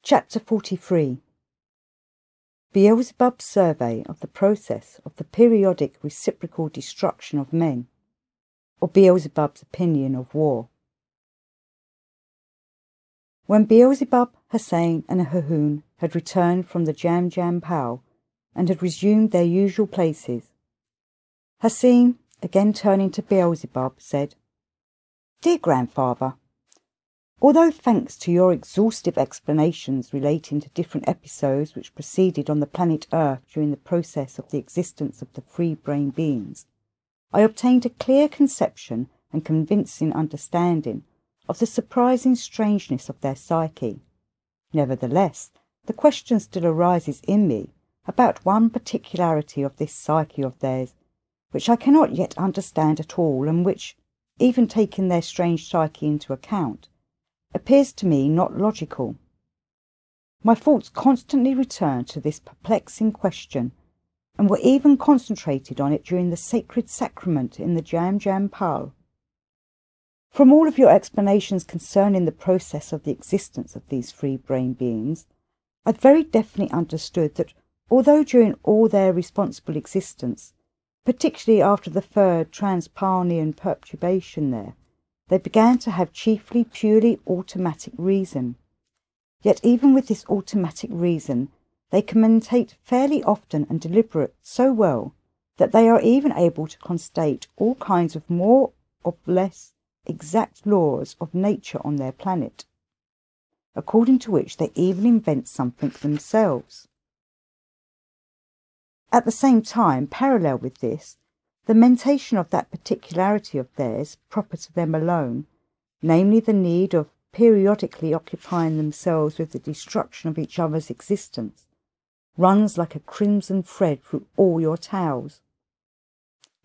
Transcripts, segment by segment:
Chapter 43. Beelzebub's survey of the process of the periodic reciprocal destruction of men, or Beelzebub's opinion of war. When Beelzebub, Hussein and Hahoon had returned from the Jam Pal and had resumed their usual places, Hussein, again turning to Beelzebub, said, "Dear grandfather, although thanks to your exhaustive explanations relating to different episodes which proceeded on the planet Earth during the process of the existence of the free-brain beings, I obtained a clear conception and convincing understanding of the surprising strangeness of their psyche. Nevertheless, the question still arises in me about one particularity of this psyche of theirs, which I cannot yet understand at all, and which, even taking their strange psyche into account, appears to me not logical. My thoughts constantly returned to this perplexing question, and were even concentrated on it during the sacred sacrament in the Jam Pal. From all of your explanations concerning the process of the existence of these free-brain beings, I very definitely understood that although during all their responsible existence, particularly after the third transparnian perturbation there, they began to have chiefly purely automatic reason, yet even with this automatic reason they commentate fairly often and deliberate so well that they are even able to constate all kinds of more or less exact laws of nature on their planet, according to which they even invent something themselves. At the same time, parallel with this, the mentation of that particularity of theirs proper to them alone, namely the need of periodically occupying themselves with the destruction of each other's existence, runs like a crimson thread through all your tales.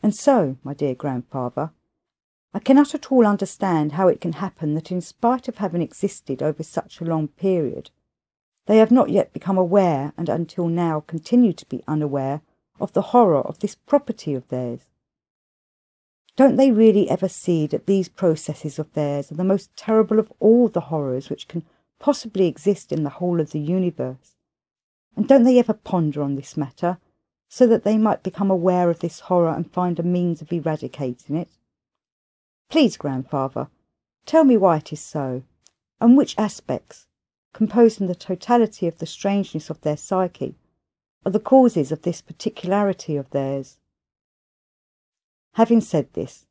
And so, my dear grandfather, I cannot at all understand how it can happen that in spite of having existed over such a long period, they have not yet become aware, and until now continue to be unaware, of the horror of this property of theirs. Don't they really ever see that these processes of theirs are the most terrible of all the horrors which can possibly exist in the whole of the universe? And don't they ever ponder on this matter, so that they might become aware of this horror and find a means of eradicating it? Please, grandfather, tell me why it is so, and which aspects, composing the totality of the strangeness of their psyche, are the causes of this particularity of theirs." Having said this,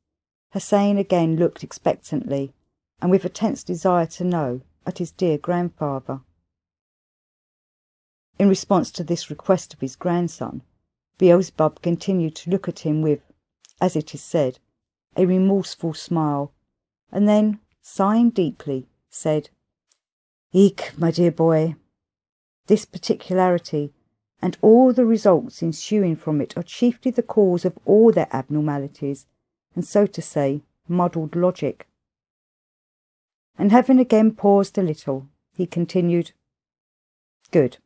Hussein again looked expectantly, and with a tense desire to know, at his dear grandfather. In response to this request of his grandson, Beelzebub continued to look at him with, as it is said, a remorseful smile, and then, sighing deeply, said, "Eke, my dear boy, this particularity and all the results ensuing from it are chiefly the cause of all their abnormalities, and so to say, muddled logic." And having again paused a little, he continued, "Good.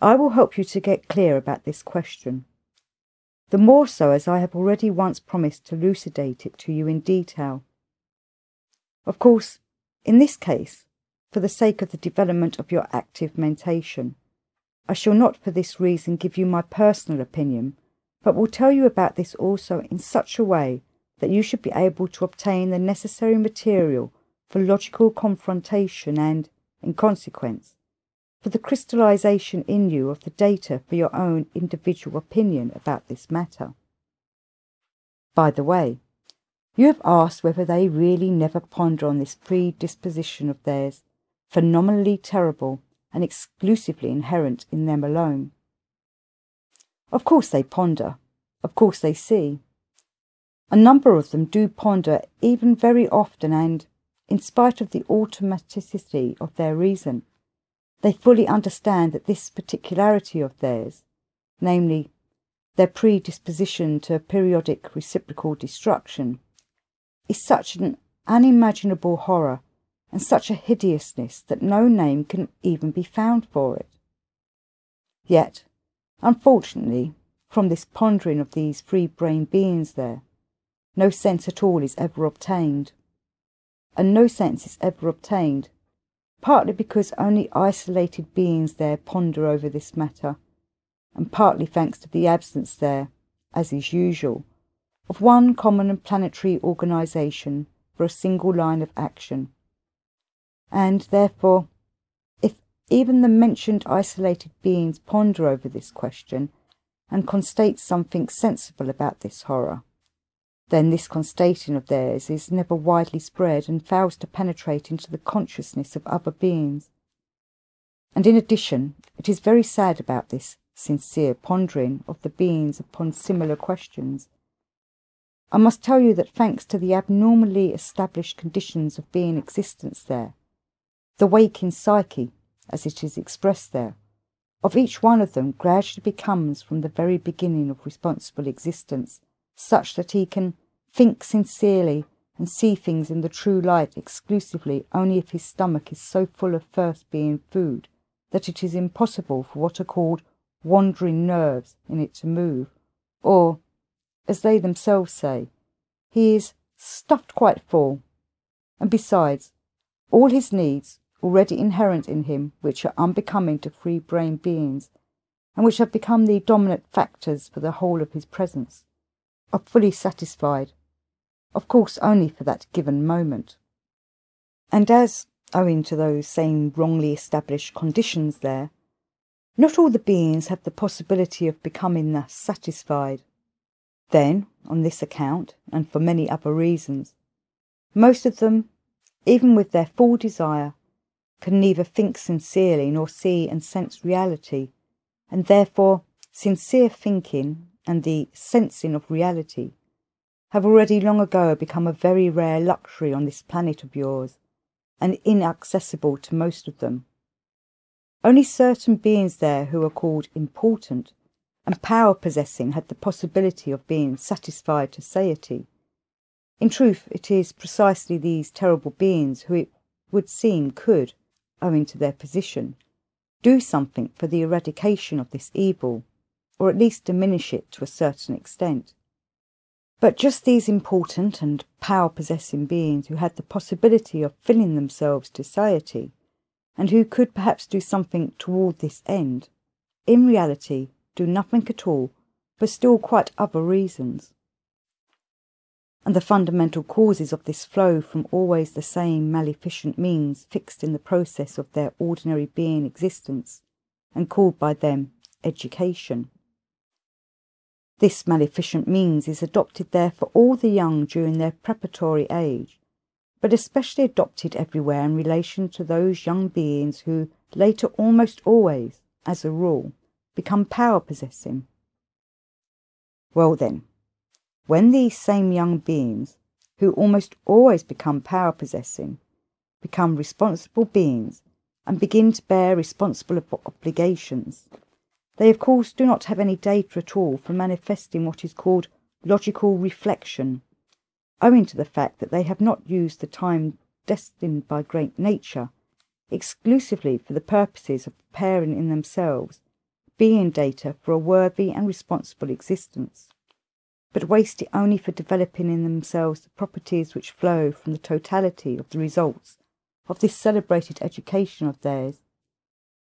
I will help you to get clear about this question. The more so as I have already once promised to elucidate it to you in detail. Of course, in this case, for the sake of the development of your active mentation, I shall not for this reason give you my personal opinion, but will tell you about this also in such a way that you should be able to obtain the necessary material for logical confrontation and, in consequence, for the crystallization in you of the data for your own individual opinion about this matter. By the way, you have asked whether they really never ponder on this predisposition of theirs, phenomenally terrible and exclusively inherent in them alone. Of course they ponder, of course they see. A number of them do ponder even very often, and, in spite of the automaticity of their reason, they fully understand that this particularity of theirs, namely, their predisposition to periodic reciprocal destruction, is such an unimaginable horror and such a hideousness that no name can even be found for it. Yet, unfortunately, from this pondering of these free-brain beings there, no sense at all is ever obtained. And no sense is ever obtained partly because only isolated beings there ponder over this matter, and partly thanks to the absence there, as is usual, of one common and planetary organisation for a single line of action. And therefore, if even the mentioned isolated beings ponder over this question and constate something sensible about this horror, then this constating of theirs is never widely spread and fails to penetrate into the consciousness of other beings. And in addition, it is very sad about this sincere pondering of the beings upon similar questions. I must tell you that thanks to the abnormally established conditions of being existence there, the waking psyche, as it is expressed there, of each one of them gradually becomes from the very beginning of responsible existence such that he can think sincerely and see things in the true light exclusively only if his stomach is so full of thirst being food that it is impossible for what are called wandering nerves in it to move, or, as they themselves say, he is stuffed quite full, and besides, all his needs, already inherent in him, which are unbecoming to free-brained beings, and which have become the dominant factors for the whole of his presence, are fully satisfied, of course only for that given moment. And as, owing to those same wrongly established conditions there, not all the beings have the possibility of becoming thus satisfied, then, on this account, and for many other reasons, most of them, even with their full desire, can neither think sincerely nor see and sense reality, and therefore sincere thinking and the sensing of reality have already long ago become a very rare luxury on this planet of yours, and inaccessible to most of them. Only certain beings there who are called important and power-possessing had the possibility of being satisfied to satiety. In truth, it is precisely these terrible beings who it would seem could, owing to their position, do something for the eradication of this evil, or at least diminish it to a certain extent. But just these important and power-possessing beings who had the possibility of filling themselves to satiety, and who could perhaps do something toward this end, in reality do nothing at all for still quite other reasons. And the fundamental causes of this flow from always the same maleficent means fixed in the process of their ordinary being existence, and called by them education. This maleficent means is adopted there for all the young during their preparatory age, but especially adopted everywhere in relation to those young beings who later almost always, as a rule, become power-possessing. Well then, when these same young beings, who almost always become power-possessing, become responsible beings and begin to bear responsible obligations, they of course do not have any data at all for manifesting what is called logical reflection, owing to the fact that they have not used the time destined by great nature exclusively for the purposes of preparing in themselves being data for a worthy and responsible existence, but waste it only for developing in themselves the properties which flow from the totality of the results of this celebrated education of theirs,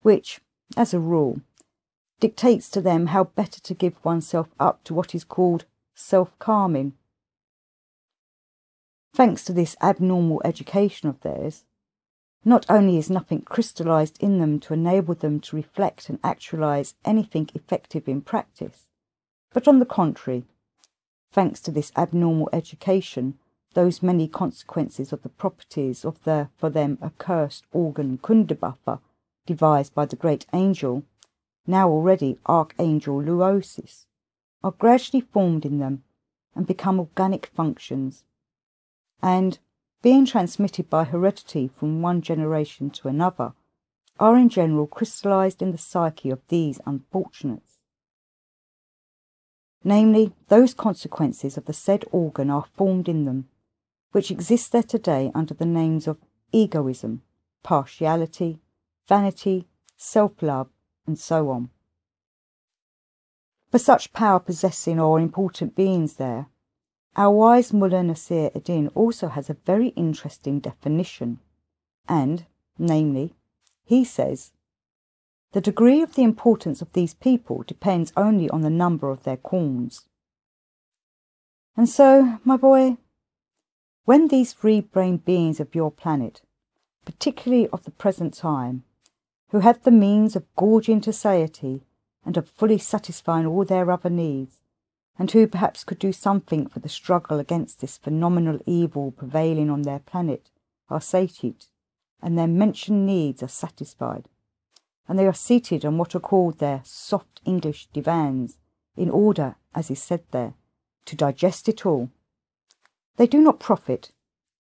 which, as a rule, dictates to them how better to give oneself up to what is called self-calming. Thanks to this abnormal education of theirs, not only is nothing crystallized in them to enable them to reflect and actualize anything effective in practice, but on the contrary, thanks to this abnormal education, those many consequences of the properties of the, for them, accursed organ Kundabuffer devised by the great angel, now already Archangel Luosis, are gradually formed in them and become organic functions, and, being transmitted by heredity from one generation to another, are in general crystallized in the psyche of these unfortunates. Namely, those consequences of the said organ are formed in them, which exist there today under the names of egoism, partiality, vanity, self-love, and so on. For such power-possessing or important beings there, our wise Mullah Nasir ad-Din also has a very interesting definition, and, namely, he says, the degree of the importance of these people depends only on the number of their corns. And so, my boy, when these free-brained beings of your planet, particularly of the present time, who have the means of gorging to satiety and of fully satisfying all their other needs, and who perhaps could do something for the struggle against this phenomenal evil prevailing on their planet, are satiated, and their mentioned needs are satisfied, and they are seated on what are called their soft English divans, in order, as is said there, to digest it all. They do not profit,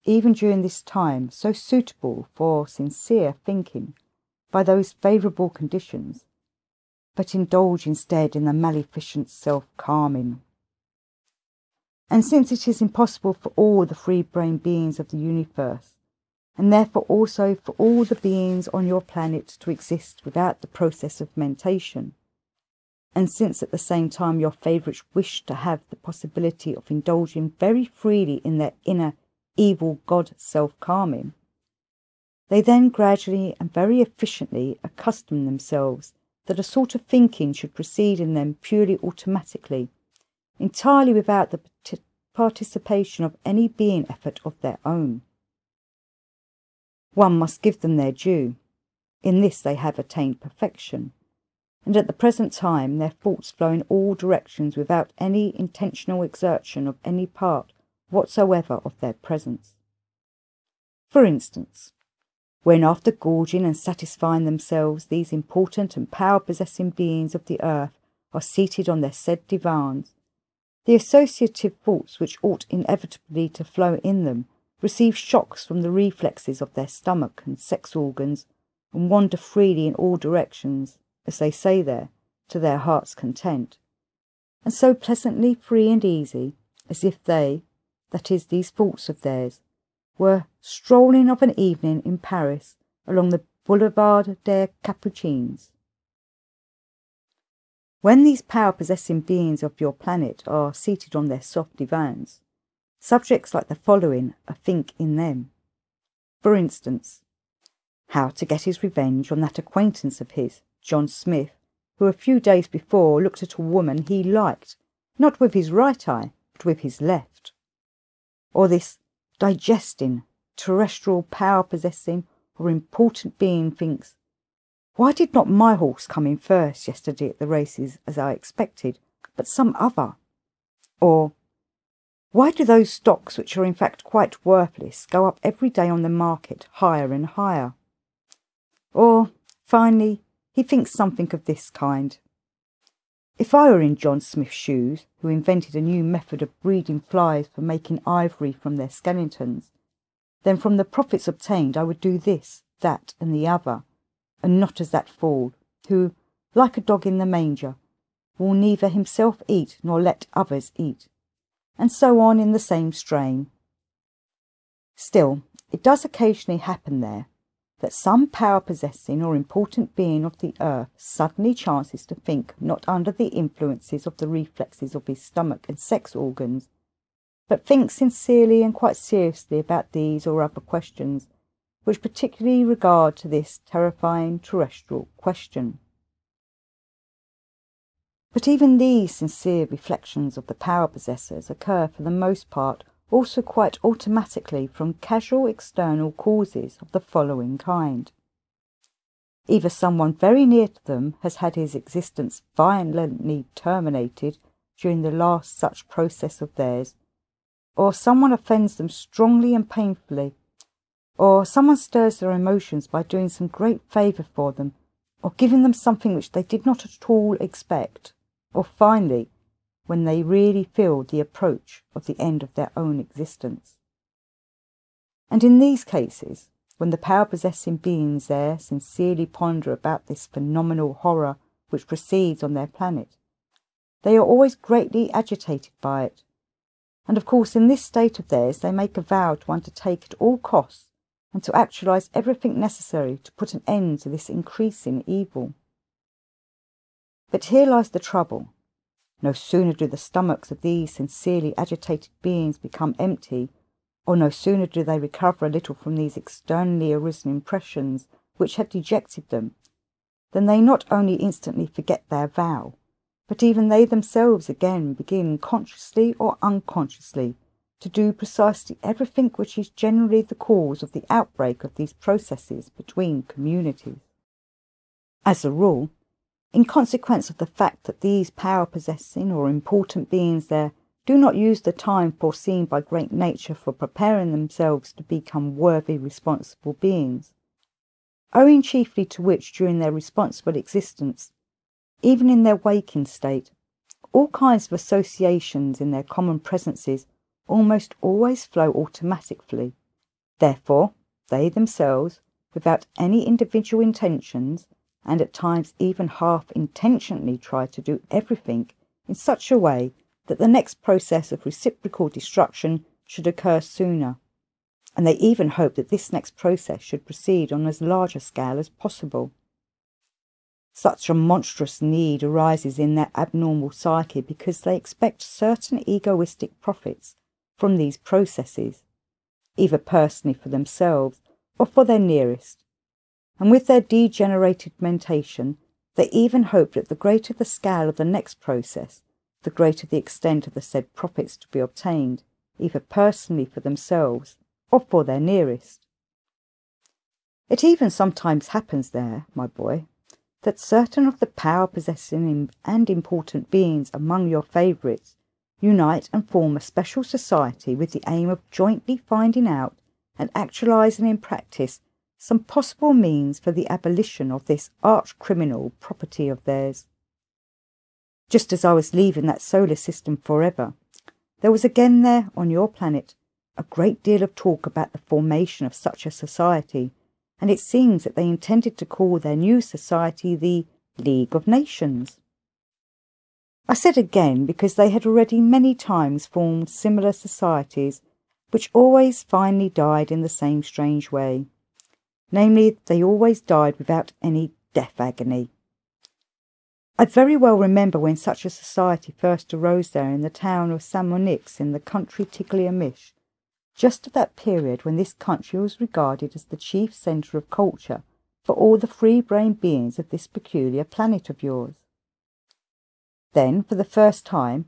even during this time so suitable for sincere thinking, by those favourable conditions, but indulge instead in the maleficent self-calming. And since it is impossible for all the free-brained beings of the universe, and therefore also for all the beings on your planet to exist without the process of mentation, and since at the same time your favourites wish to have the possibility of indulging very freely in their inner evil god self-calming, they then gradually and very efficiently accustom themselves that a sort of thinking should proceed in them purely automatically, entirely without the participation of any being effort of their own. One must give them their due. In this they have attained perfection, and at the present time their thoughts flow in all directions without any intentional exertion of any part whatsoever of their presence. For instance, when after gorging and satisfying themselves these important and power-possessing beings of the earth are seated on their said divans, the associative thoughts which ought inevitably to flow in them receive shocks from the reflexes of their stomach and sex organs, and wander freely in all directions, as they say there, to their heart's content, and so pleasantly free and easy, as if they, that is, these thoughts of theirs, were strolling of an evening in Paris along the Boulevard des Capucines. When these power-possessing beings of your planet are seated on their soft divans, subjects like the following are think in them. For instance, how to get his revenge on that acquaintance of his, John Smith, who a few days before looked at a woman he liked, not with his right eye, but with his left. Or this digesting, terrestrial power-possessing or important being thinks, why did not my horse come in first yesterday at the races as I expected, but some other? Or, why do those stocks which are in fact quite worthless go up every day on the market higher and higher? Or, finally, he thinks something of this kind. If I were in John Smith's shoes, who invented a new method of breeding flies for making ivory from their skeletons, then from the profits obtained I would do this, that, and the other, and not as that fool, who, like a dog in the manger, will neither himself eat nor let others eat, and so on in the same strain. Still, it does occasionally happen there that some power-possessing or important being of the earth suddenly chances to think not under the influences of the reflexes of his stomach and sex organs, but thinks sincerely and quite seriously about these or other questions, which particularly regard to this terrifying terrestrial question. But even these sincere reflections of the power-possessors occur for the most part also quite automatically from casual external causes of the following kind. Either someone very near to them has had his existence violently terminated during the last such process of theirs, or someone offends them strongly and painfully, or someone stirs their emotions by doing some great favour for them, or giving them something which they did not at all expect, or finally, when they really feel the approach of the end of their own existence. And in these cases, when the power-possessing beings there sincerely ponder about this phenomenal horror which proceeds on their planet, they are always greatly agitated by it, and of course in this state of theirs they make a vow to undertake at all costs and to actualize everything necessary to put an end to this increasing evil. But here lies the trouble. No sooner do the stomachs of these sincerely agitated beings become empty, or no sooner do they recover a little from these externally arisen impressions which had dejected them, than they not only instantly forget their vow, but even they themselves again begin, consciously or unconsciously, to do precisely everything which is generally the cause of the outbreak of these processes between communities. As a rule, in consequence of the fact that these power-possessing or important beings there do not use the time foreseen by great nature for preparing themselves to become worthy, responsible beings, owing chiefly to which, during their responsible existence, even in their waking state, all kinds of associations in their common presences almost always flow automatically. Therefore, they themselves, without any individual intentions, and at times even half-intentionally, try to do everything in such a way that the next process of reciprocal destruction should occur sooner, and they even hope that this next process should proceed on as large a scale as possible. Such a monstrous need arises in their abnormal psyche because they expect certain egoistic profits from these processes, either personally for themselves or for their nearest, and with their degenerated mentation they even hope that the greater the scale of the next process, the greater the extent of the said profits to be obtained, either personally for themselves or for their nearest. It even sometimes happens there, my boy, that certain of the power-possessing and important beings among your favourites unite and form a special society with the aim of jointly finding out and actualising in practice some possible means for the abolition of this arch-criminal property of theirs. Just as I was leaving that solar system forever, there was again there, on your planet, a great deal of talk about the formation of such a society, and it seems that they intended to call their new society the League of Nations. I said again because they had already many times formed similar societies, which always finally died in the same strange way. Namely, they always died without any death agony. I very well remember when such a society first arose there in the town of Samonix in the country Tiggliamish, just at that period when this country was regarded as the chief centre of culture for all the free-brained beings of this peculiar planet of yours. Then, for the first time,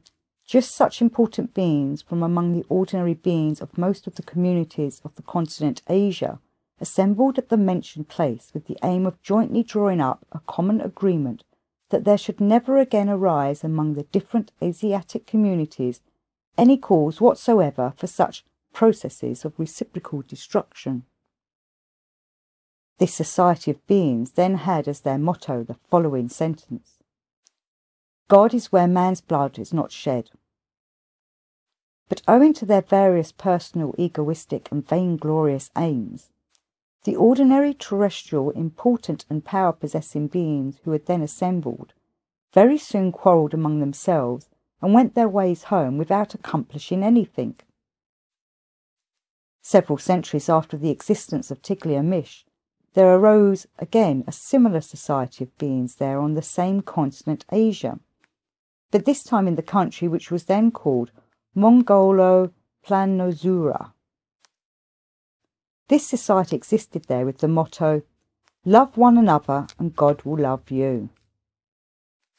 just such important beings from among the ordinary beings of most of the communities of the continent Asia assembled at the mentioned place with the aim of jointly drawing up a common agreement that there should never again arise among the different Asiatic communities any cause whatsoever for such processes of reciprocal destruction. This society of beings then had as their motto the following sentence: God is where man's blood is not shed. But owing to their various personal, egoistic and vainglorious aims, the ordinary terrestrial, important and power-possessing beings who had then assembled very soon quarrelled among themselves and went their ways home without accomplishing anything. Several centuries after the existence of Tiggliamish, there arose again a similar society of beings there on the same continent Asia, but this time in the country which was then called Mongolo-Planozura. This society existed there with the motto, "Love one another and God will love you."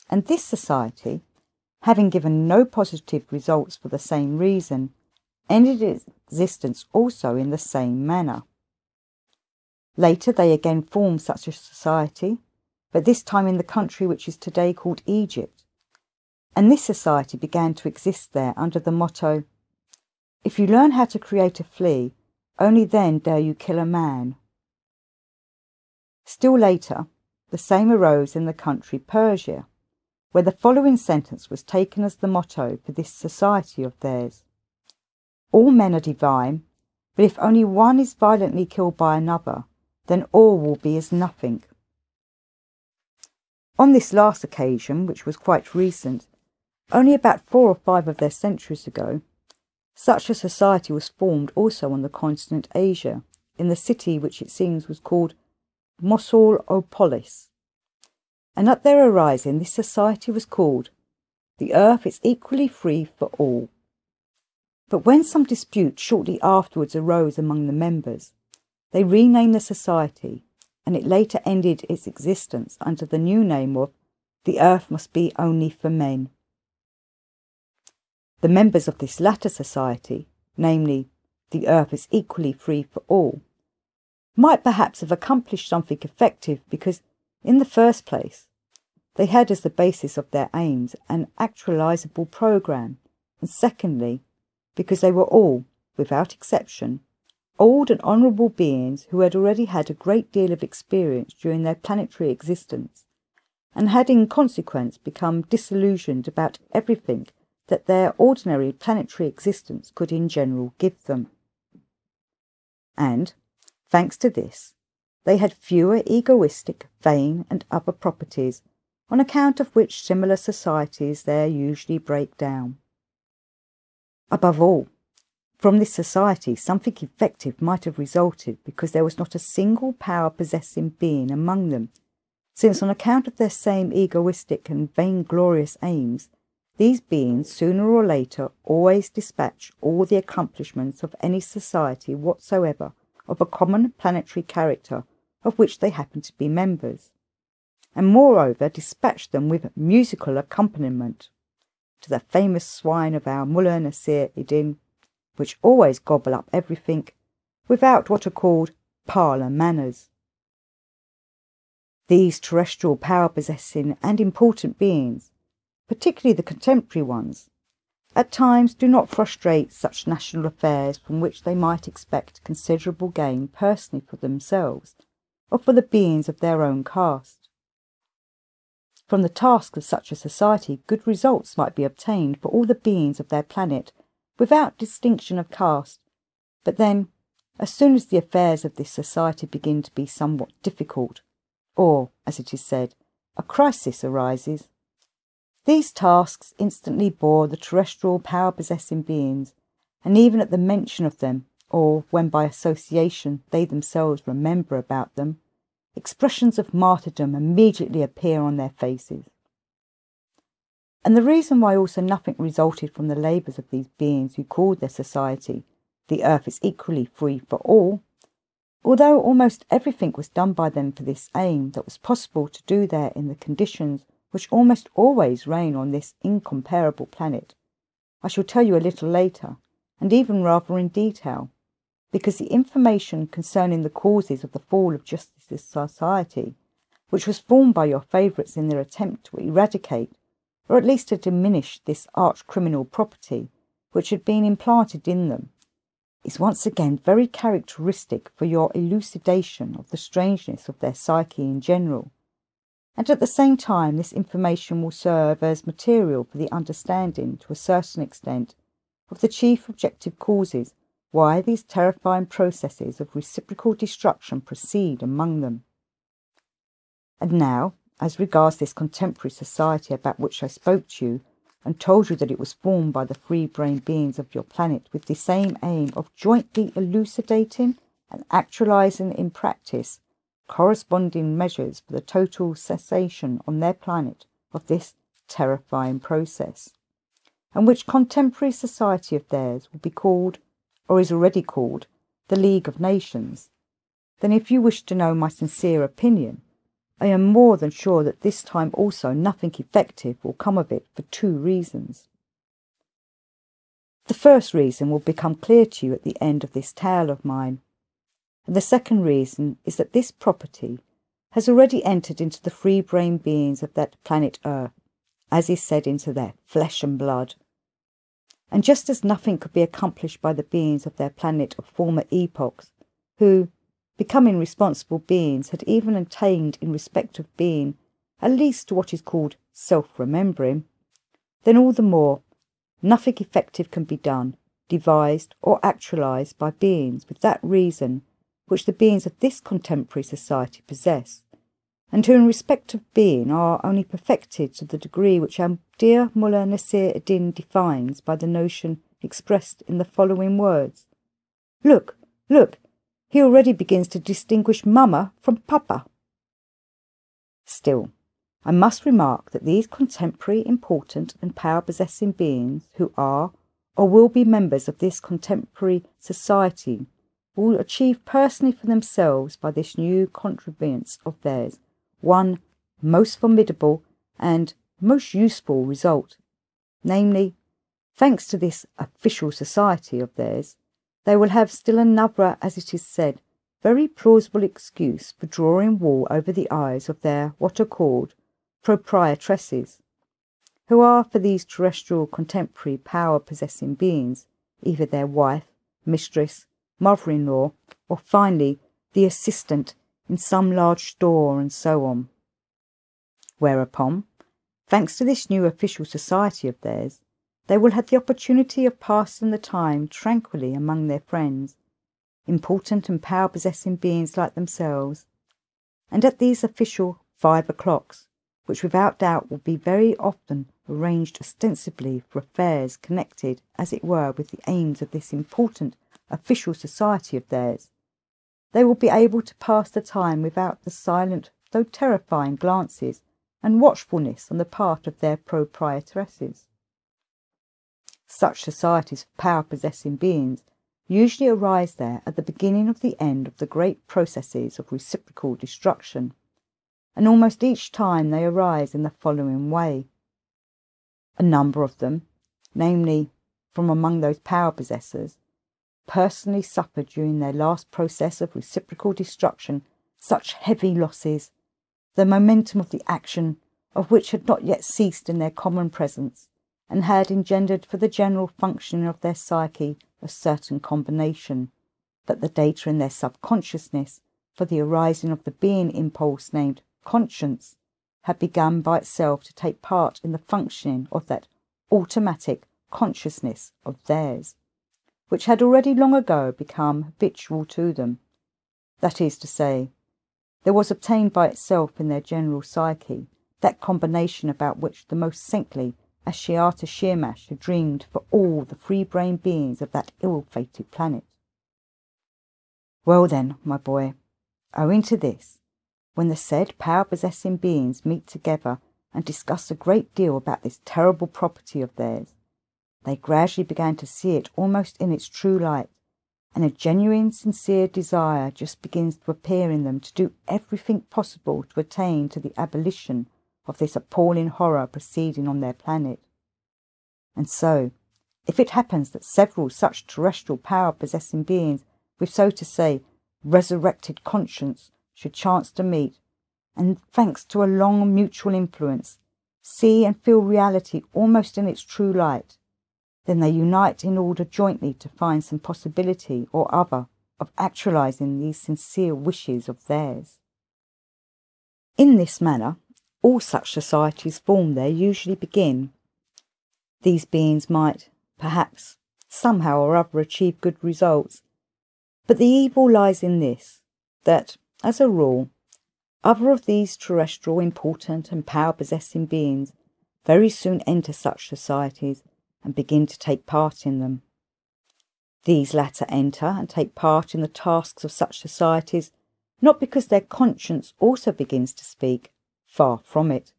And this society, having given no positive results for the same reason, ended its existence also in the same manner. Later they again formed such a society, but this time in the country which is today called Egypt, and this society began to exist there under the motto, "If you learn how to create a flea, only then dare you kill a man." Still later, the same arose in the country Persia, where the following sentence was taken as the motto for this society of theirs: "All men are divine, but if only one is violently killed by another, then all will be as nothing." On this last occasion, which was quite recent, only about 4 or 5 of their centuries ago, such a society was formed also on the continent Asia, in the city which it seems was called Mosul-opolis, and at their arising this society was called "The earth is equally free for all." But when some dispute shortly afterwards arose among the members, they renamed the society, and it later ended its existence under the new name of The Earth Must Be Only for Men. The members of this latter society, namely, The Earth is Equally Free for All, might perhaps have accomplished something effective because, in the first place, they had as the basis of their aims an actualizable program, and secondly, because they were all, without exception, old and honourable beings who had already had a great deal of experience during their planetary existence, and had in consequence become disillusioned about everything that their ordinary planetary existence could in general give them. And, thanks to this, they had fewer egoistic, vain and other properties, on account of which similar societies there usually break down. Above all, from this society something effective might have resulted because there was not a single power-possessing being among them, since on account of their same egoistic and vainglorious aims, these beings sooner or later always dispatch all the accomplishments of any society whatsoever of a common planetary character of which they happen to be members, and moreover dispatch them with musical accompaniment, to the famous swine of our Modern Intelligentsia, which always gobble up everything, without what are called parlour manners. These terrestrial power-possessing and important beings, particularly the contemporary ones, at times do not frustrate such national affairs from which they might expect considerable gain personally for themselves, or for the beings of their own caste. From the task of such a society good results might be obtained for all the beings of their planet without distinction of caste, but then, as soon as the affairs of this society begin to be somewhat difficult, or, as it is said, a crisis arises, these tasks instantly bore the terrestrial power-possessing beings, and even at the mention of them, or when by association they themselves remember about them, expressions of martyrdom immediately appear on their faces. And the reason why also nothing resulted from the labours of these beings who called their society The Earth is Equally Free for All, although almost everything was done by them for this aim that was possible to do there in the conditions which almost always reign on this incomparable planet, I shall tell you a little later, and even rather in detail, because the information concerning the causes of the fall of Justice's society, which was formed by your favourites in their attempt to eradicate, or at least to diminish this arch-criminal property which had been implanted in them, is once again very characteristic for your elucidation of the strangeness of their psyche in general, and at the same time this information will serve as material for the understanding, to a certain extent, of the chief objective causes why these terrifying processes of reciprocal destruction proceed among them. And now, as regards this contemporary society about which I spoke to you, and told you that it was formed by the free-brained beings of your planet with the same aim of jointly elucidating and actualizing in practice corresponding measures for the total cessation on their planet of this terrifying process, and which contemporary society of theirs will be called, or is already called, the League of Nations, then if you wish to know my sincere opinion, I am more than sure that this time also nothing effective will come of it for two reasons. The first reason will become clear to you at the end of this tale of mine, and the second reason is that this property has already entered into the free-brained beings of that planet Earth, as is said, into their flesh and blood. And just as nothing could be accomplished by the beings of their planet of former epochs, who, becoming responsible beings, had even attained in respect of being, at least to what is called self-remembering, then all the more, nothing effective can be done, devised or actualized by beings with that reason which the beings of this contemporary society possess, and who in respect of being are only perfected to the degree which our dear Mullah Nasir ad-Din defines by the notion expressed in the following words: "Look, look, he already begins to distinguish Mama from Papa." Still, I must remark that these contemporary important and power-possessing beings, who are, or will be members of this contemporary society will achieve personally for themselves by this new contrivance of theirs one most formidable and most useful result, namely, thanks to this official society of theirs, they will have still another, as it is said, very plausible excuse for drawing wool over the eyes of their what are called proprietresses, who are for these terrestrial contemporary power-possessing beings either their wife, mistress, mother-in-law, or finally the assistant in some large store, and so on. Whereupon, thanks to this new official society of theirs, they will have the opportunity of passing the time tranquilly among their friends, important and power-possessing beings like themselves, and at these official 5 o'clocks, which without doubt will be very often arranged ostensibly for affairs connected, as it were, with the aims of this important official society of theirs, they will be able to pass the time without the silent, though terrifying glances and watchfulness on the part of their proprietresses. Such societies of power-possessing beings usually arise there at the beginning of the end of the great processes of reciprocal destruction, and almost each time they arise in the following way. A number of them, namely from among those power-possessors, personally suffered during their last process of reciprocal destruction such heavy losses, the momentum of the action of which had not yet ceased in their common presence, and had engendered for the general functioning of their psyche a certain combination, that the data in their subconsciousness for the arising of the being impulse named conscience had begun by itself to take part in the functioning of that automatic consciousness of theirs, which had already long ago become habitual to them. That is to say, there was obtained by itself in their general psyche that combination about which the most saintly Ashiata Shirmash had dreamed for all the free-brained beings of that ill-fated planet. Well then, my boy, owing to this, when the said power-possessing beings meet together and discuss a great deal about this terrible property of theirs, they gradually began to see it almost in its true light, and a genuine sincere desire just begins to appear in them to do everything possible to attain to the abolition of this appalling horror proceeding on their planet. And so, if it happens that several such terrestrial power-possessing beings with, so to say, resurrected conscience should chance to meet, and thanks to a long mutual influence, see and feel reality almost in its true light, then they unite in order jointly to find some possibility or other of actualizing these sincere wishes of theirs. In this manner, all such societies formed there usually begin. These beings might, perhaps, somehow or other achieve good results, but the evil lies in this, that, as a rule, other of these terrestrial important and power-possessing beings very soon enter such societies and begin to take part in them. These latter enter and take part in the tasks of such societies, not because their conscience also begins to speak, far from it.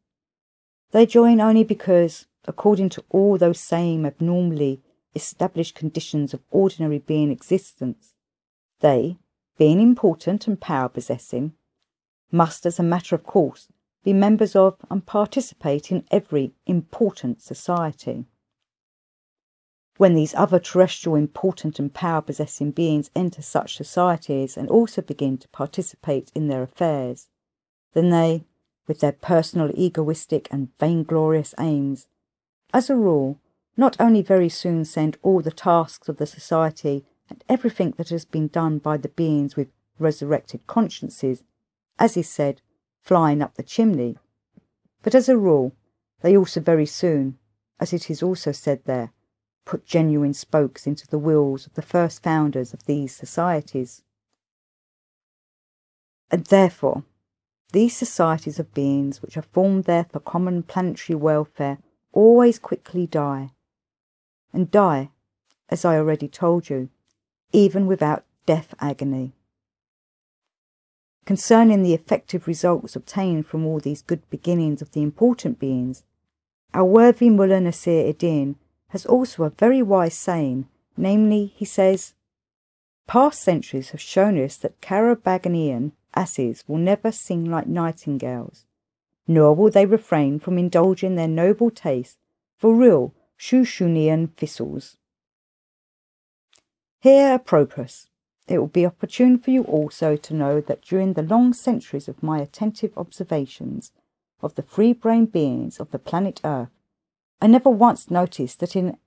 They join only because, according to all those same abnormally established conditions of ordinary being existence, they, being important and power-possessing, must, as a matter of course, be members of and participate in every important society. When these other terrestrial important and power-possessing beings enter such societies and also begin to participate in their affairs, then they, with their personal egoistic and vainglorious aims, as a rule, not only very soon send all the tasks of the society and everything that has been done by the beings with resurrected consciences, as is said, flying up the chimney, but as a rule, they also very soon, as it is also said there, put genuine spokes into the wheels of the first founders of these societies. And therefore, these societies of beings which are formed there for common planetary welfare always quickly die, and die, as I already told you, even without death agony. Concerning the effective results obtained from all these good beginnings of the important beings, our worthy Mullah Nasir ed-Din has also a very wise saying, namely, he says, "Past centuries have shown us that Carabagonian asses will never sing like nightingales, nor will they refrain from indulging their noble taste for real Shushunean thistles." Here, apropos, it will be opportune for you also to know that during the long centuries of my attentive observations of the free-brained beings of the planet Earth, I never once noticed that in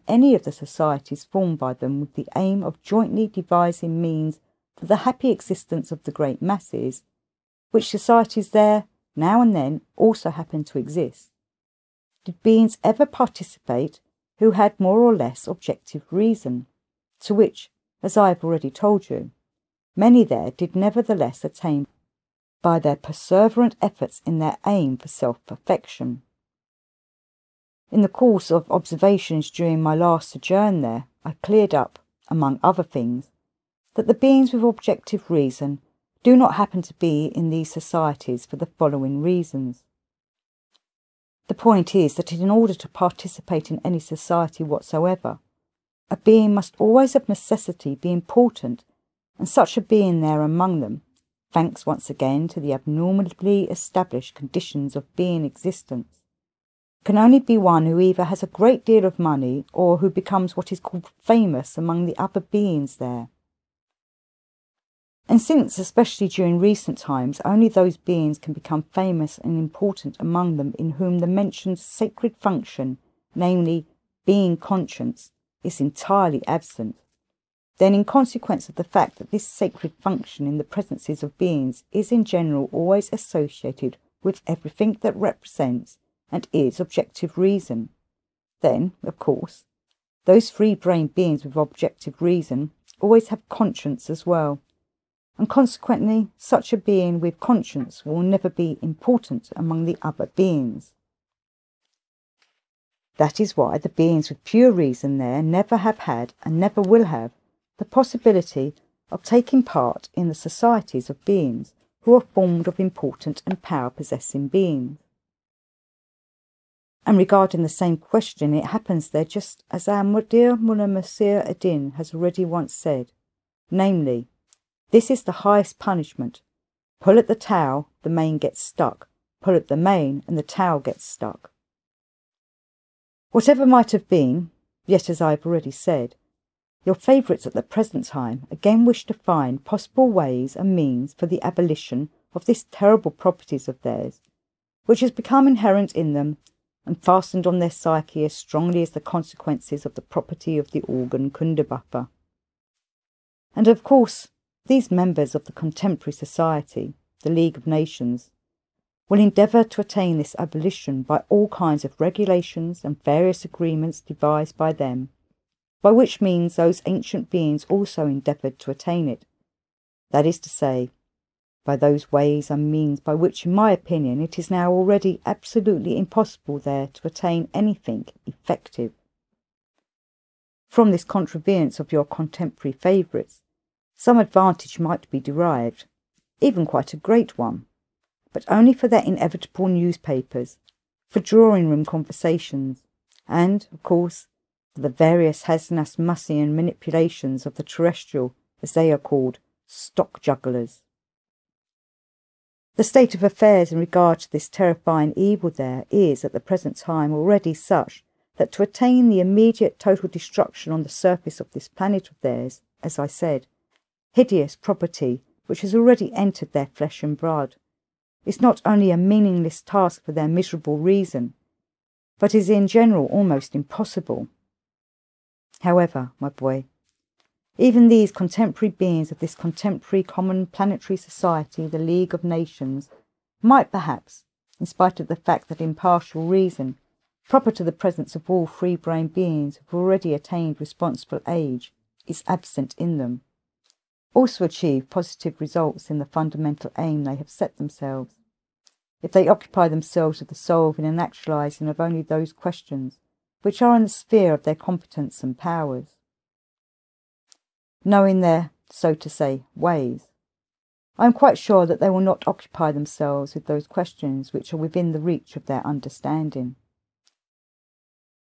any of the societies formed by them with the aim of jointly devising means for the happy existence of the great masses, which societies there now and then also happen to exist, did beings ever participate who had more or less objective reason, to which, as I have already told you, many there did nevertheless attain by their perseverant efforts in their aim for self-perfection. In the course of observations during my last sojourn there, I cleared up, among other things, that the beings with objective reason do not happen to be in these societies for the following reasons. The point is that in order to participate in any society whatsoever, a being must always of necessity be important, and such a being there among them, thanks once again to the abnormally established conditions of being existence, can only be one who either has a great deal of money or who becomes what is called famous among the other beings there. And since, especially during recent times, only those beings can become famous and important among them in whom the mentioned sacred function, namely being conscience, is entirely absent, then in consequence of the fact that this sacred function in the presences of beings is in general always associated with everything that represents and is objective reason, then, of course, those free-brained beings with objective reason always have conscience as well, and consequently such a being with conscience will never be important among the other beings. That is why the beings with pure reason there never have had and never will have the possibility of taking part in the societies of beings who are formed of important and power-possessing beings. And regarding the same question, it happens there just as our dear Mullah Nasir ad-Din has already once said, namely, this is the highest punishment. Pull at the towel, the mane gets stuck. Pull at the mane, and the towel gets stuck. Whatever might have been, yet as I have already said, your favourites at the present time again wish to find possible ways and means for the abolition of this terrible properties of theirs, which has become inherent in them and fastened on their psyche as strongly as the consequences of the property of the organ Kundabapa. And of course, these members of the contemporary society, the League of Nations, will endeavour to attain this abolition by all kinds of regulations and various agreements devised by them, by which means those ancient beings also endeavoured to attain it, that is to say, by those ways and means by which, in my opinion, it is now already absolutely impossible there to attain anything effective. From this contravenience of your contemporary favourites, some advantage might be derived, even quite a great one, but only for their inevitable newspapers, for drawing-room conversations, and, of course, for the various Hasnas-Mussian manipulations of the terrestrial, as they are called, stock jugglers. The state of affairs in regard to this terrifying evil there is at the present time already such that to attain the immediate total destruction on the surface of this planet of theirs, as I said, hideous property which has already entered their flesh and blood, is not only a meaningless task for their miserable reason, but is in general almost impossible. However, my boy, even these contemporary beings of this contemporary common planetary society, the League of Nations, might perhaps, in spite of the fact that impartial reason, proper to the presence of all free-brained beings who have already attained responsible age, is absent in them, also achieve positive results in the fundamental aim they have set themselves, if they occupy themselves with the solving and actualizing of only those questions which are in the sphere of their competence and powers. Knowing their, so to say, ways, I am quite sure that they will not occupy themselves with those questions which are within the reach of their understanding.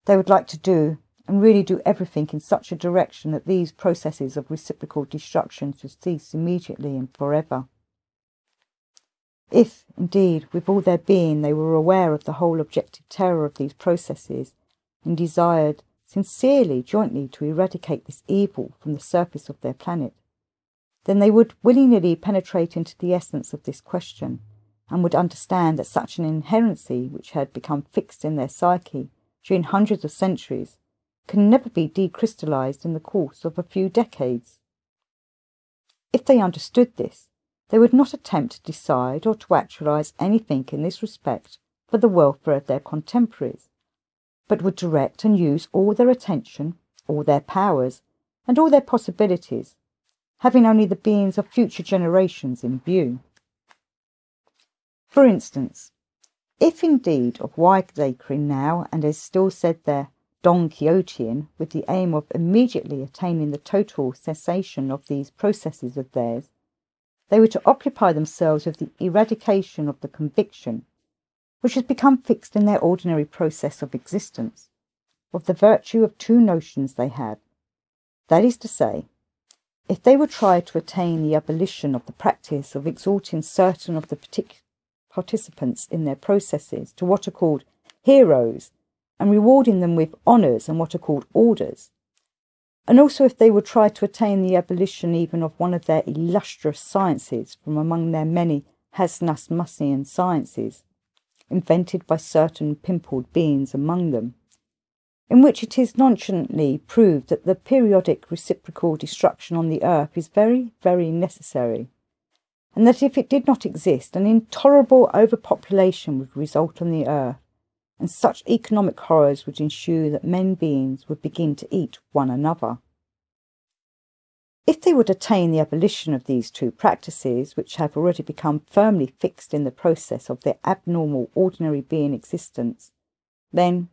They would like to do and really do everything in such a direction that these processes of reciprocal destruction should cease immediately and forever. If, indeed, with all their being they were aware of the whole objective terror of these processes, and desired sincerely jointly to eradicate this evil from the surface of their planet, then they would willingly penetrate into the essence of this question, and would understand that such an inherency which had become fixed in their psyche during hundreds of centuries can never be decrystallized in the course of a few decades. If they understood this, they would not attempt to decide or to actualize anything in this respect for the welfare of their contemporaries, but would direct and use all their attention, all their powers, and all their possibilities, having only the beings of future generations in view. For instance, if indeed of wiseacring now, and as still said there, Don Quixotean, with the aim of immediately attaining the total cessation of these processes of theirs, they were to occupy themselves with the eradication of the conviction, which has become fixed in their ordinary process of existence, of the virtue of two notions they have. That is to say, if they would try to attain the abolition of the practice of exalting certain of the participants in their processes to what are called heroes, and rewarding them with honours and what are called orders, and also if they would try to attain the abolition even of one of their illustrious sciences from among their many Hasnasmussian sciences, invented by certain pimpled beings among them, in which it is nonchalantly proved that the periodic reciprocal destruction on the earth is very, very necessary, and that if it did not exist, an intolerable overpopulation would result on the earth, and such economic horrors would ensue that men beings would begin to eat one another. If they would attain the abolition of these two practices, which have already become firmly fixed in the process of their abnormal ordinary being existence, then,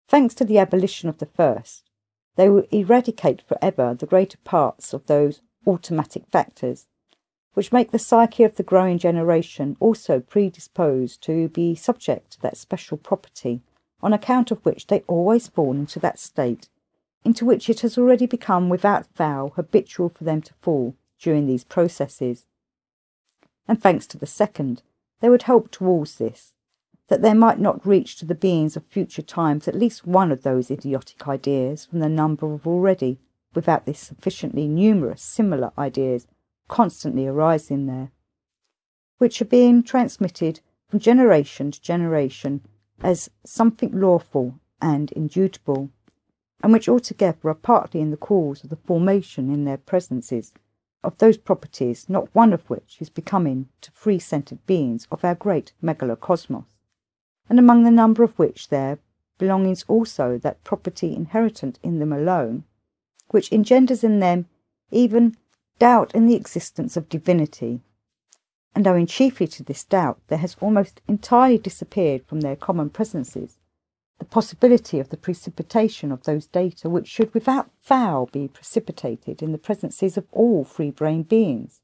thanks to the abolition of the first, they will eradicate forever the greater parts of those automatic factors which make the psyche of the growing generation also predisposed to be subject to that special property, on account of which they always fall into that state into which it has already become without fail habitual for them to fall during these processes. And thanks to the second, they would help towards this, that there might not reach to the beings of future times at least one of those idiotic ideas from the number of already, without this sufficiently numerous similar ideas constantly arising there, which are being transmitted from generation to generation as something lawful and indubitable, and which altogether are partly in the cause of the formation in their presences of those properties, not one of which is becoming to free-centred beings of our great megalocosmos, and among the number of which there belongs also that property inherent in them alone, which engenders in them even doubt in the existence of divinity, and owing chiefly to this doubt there has almost entirely disappeared from their common presences the possibility of the precipitation of those data which should without fail be precipitated in the presences of all free-brained beings,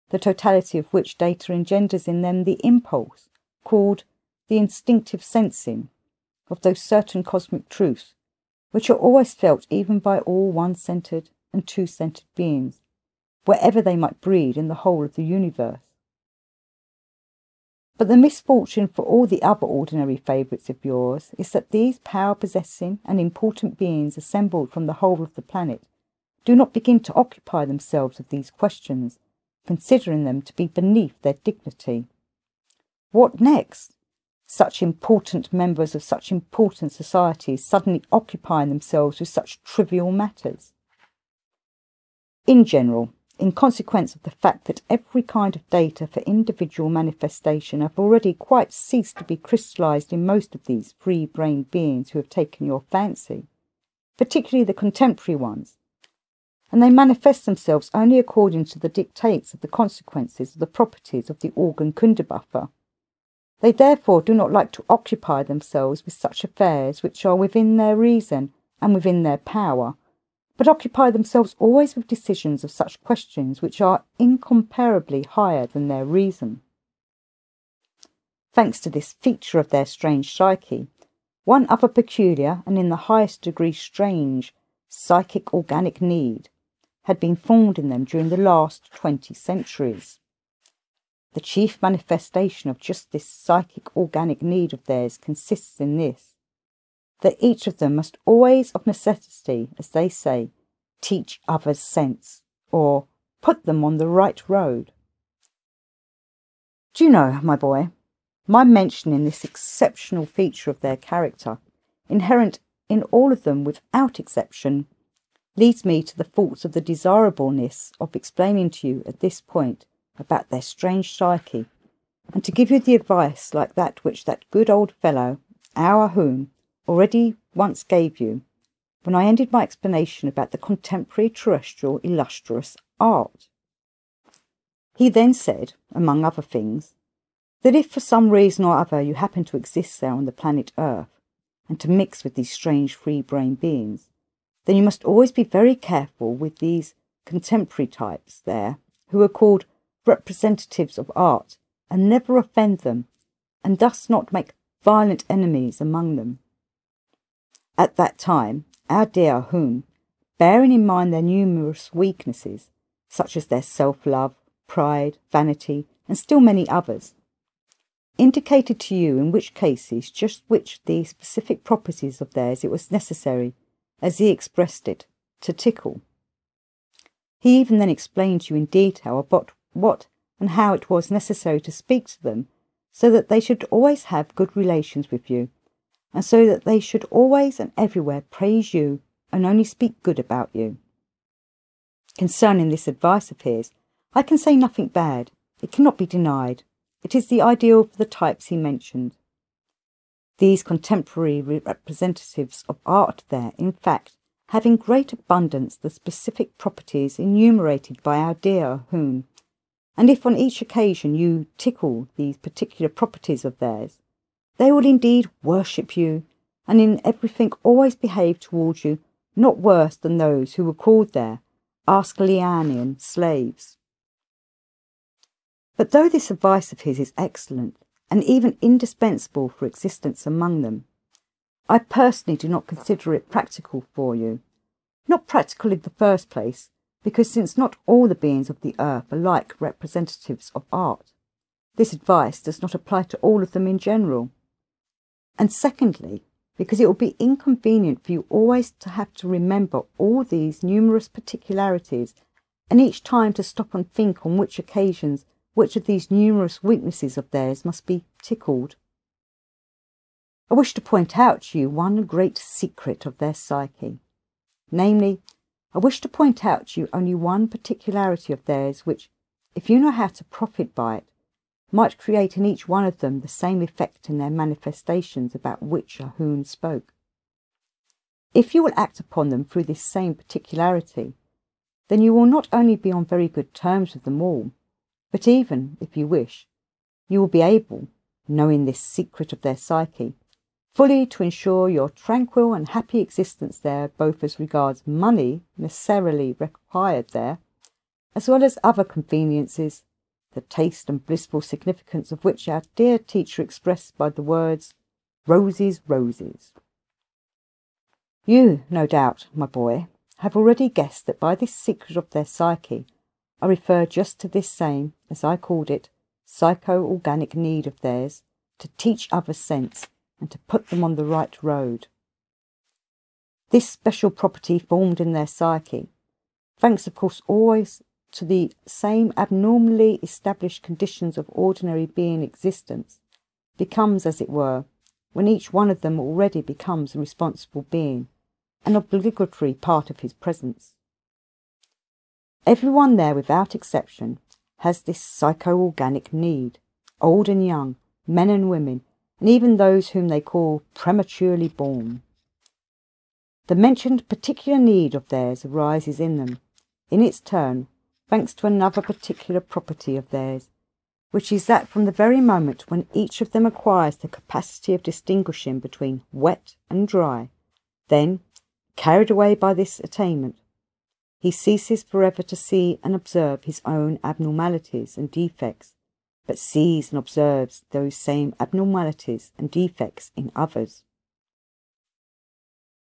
the totality of which data engenders in them the impulse, called the instinctive sensing, of those certain cosmic truths, which are always felt even by all one-centred and two-centred beings, wherever they might breed in the whole of the universe. But the misfortune for all the other ordinary favourites of yours is that these power-possessing and important beings assembled from the whole of the planet do not begin to occupy themselves of these questions, considering them to be beneath their dignity. What next? Such important members of such important societies suddenly occupying themselves with such trivial matters. In general, in consequence of the fact that every kind of data for individual manifestation have already quite ceased to be crystallized in most of these free-brained beings who have taken your fancy, particularly the contemporary ones, and they manifest themselves only according to the dictates of the consequences of the properties of the organ Kundabuffer. They therefore do not like to occupy themselves with such affairs which are within their reason and within their power, but occupy themselves always with decisions of such questions which are incomparably higher than their reason. Thanks to this feature of their strange psyche, one other peculiar and in the highest degree strange psychic organic need had been formed in them during the last 20 centuries. The chief manifestation of just this psychic organic need of theirs consists in this, that each of them must always of necessity, as they say, teach others sense, or put them on the right road. Do you know, my boy, my mentioning this exceptional feature of their character, inherent in all of them without exception, leads me to the thoughts of the desirableness of explaining to you at this point about their strange psyche, and to give you the advice like that which that good old fellow, our Whom, already once gave you, when I ended my explanation about the contemporary terrestrial illustrious art. He then said, among other things, that if for some reason or other you happen to exist there on the planet Earth, and to mix with these strange free-brain beings, then you must always be very careful with these contemporary types there, who are called representatives of art, and never offend them, and thus not make violent enemies among them. At that time, our dear Whom, bearing in mind their numerous weaknesses, such as their self-love, pride, vanity, and still many others, indicated to you in which cases just which of these specific properties of theirs it was necessary, as he expressed it, to tickle. He even then explained to you in detail about what and how it was necessary to speak to them, so that they should always have good relations with you, and so that they should always and everywhere praise you and only speak good about you. Concerning this advice of his, I can say nothing bad. It cannot be denied. It is the ideal for the types he mentioned. These contemporary representatives of art there, in fact, have in great abundance the specific properties enumerated by our dear Whom, and if on each occasion you tickle these particular properties of theirs, they will indeed worship you, and in everything always behave towards you not worse than those who were called there Asclepian slaves. But though this advice of his is excellent, and even indispensable for existence among them, I personally do not consider it practical for you. Not practical in the first place, because since not all the beings of the earth are like representatives of art, this advice does not apply to all of them in general. And secondly, because it will be inconvenient for you always to have to remember all these numerous particularities, and each time to stop and think on which occasions which of these numerous weaknesses of theirs must be tickled. I wish to point out to you one great secret of their psyche. Namely, I wish to point out to you only one particularity of theirs which, if you know how to profit by it, might create in each one of them the same effect in their manifestations about which Ahun spoke. If you will act upon them through this same particularity, then you will not only be on very good terms with them all, but even, if you wish, you will be able, knowing this secret of their psyche, fully to ensure your tranquil and happy existence there, both as regards money necessarily required there, as well as other conveniences, the taste and blissful significance of which our dear teacher expressed by the words, "Roses, roses." You, no doubt, my boy, have already guessed that by this secret of their psyche I refer just to this same, as I called it, psycho-organic need of theirs to teach others sense and to put them on the right road. This special property formed in their psyche, thanks of course always to the same abnormally established conditions of ordinary being existence, becomes, as it were, when each one of them already becomes a responsible being, an obligatory part of his presence. Everyone there, without exception, has this psycho-organic need, old and young, men and women, and even those whom they call prematurely born. The mentioned particular need of theirs arises in them, in its turn, thanks to another particular property of theirs, which is that from the very moment when each of them acquires the capacity of distinguishing between wet and dry, then, carried away by this attainment, he ceases forever to see and observe his own abnormalities and defects, but sees and observes those same abnormalities and defects in others.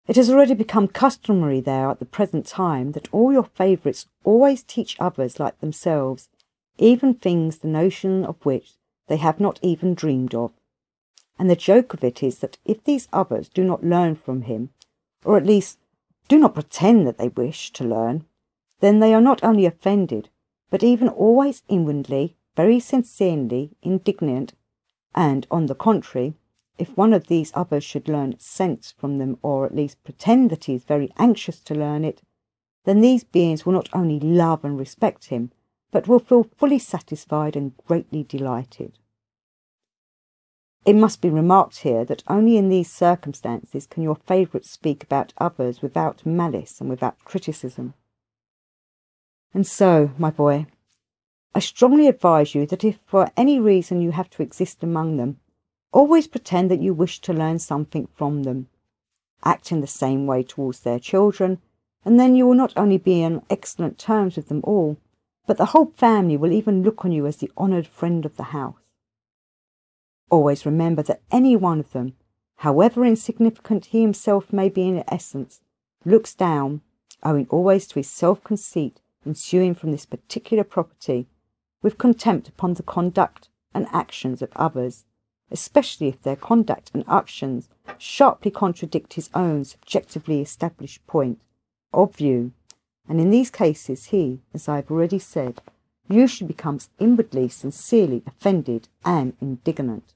It has already become customary there at the present time that all your favourites always teach others like themselves, even things the notion of which they have not even dreamed of. And the joke of it is that if these others do not learn from him, or at least do not pretend that they wish to learn, then they are not only offended, but even always inwardly, very sincerely indignant, and, on the contrary, if one of these others should learn sense from them, or at least pretend that he is very anxious to learn it, then these beings will not only love and respect him, but will feel fully satisfied and greatly delighted. It must be remarked here that only in these circumstances can your favourites speak about others without malice and without criticism. And so, my boy, I strongly advise you that if for any reason you have to exist among them, always pretend that you wish to learn something from them. Act in the same way towards their children, and then you will not only be on excellent terms with them all, but the whole family will even look on you as the honoured friend of the house. Always remember that any one of them, however insignificant he himself may be in essence, looks down, owing always to his self-conceit ensuing from this particular property, with contempt upon the conduct and actions of others, especially if their conduct and actions sharply contradict his own subjectively established point of view, and in these cases he, as I have already said, usually becomes inwardly sincerely offended and indignant.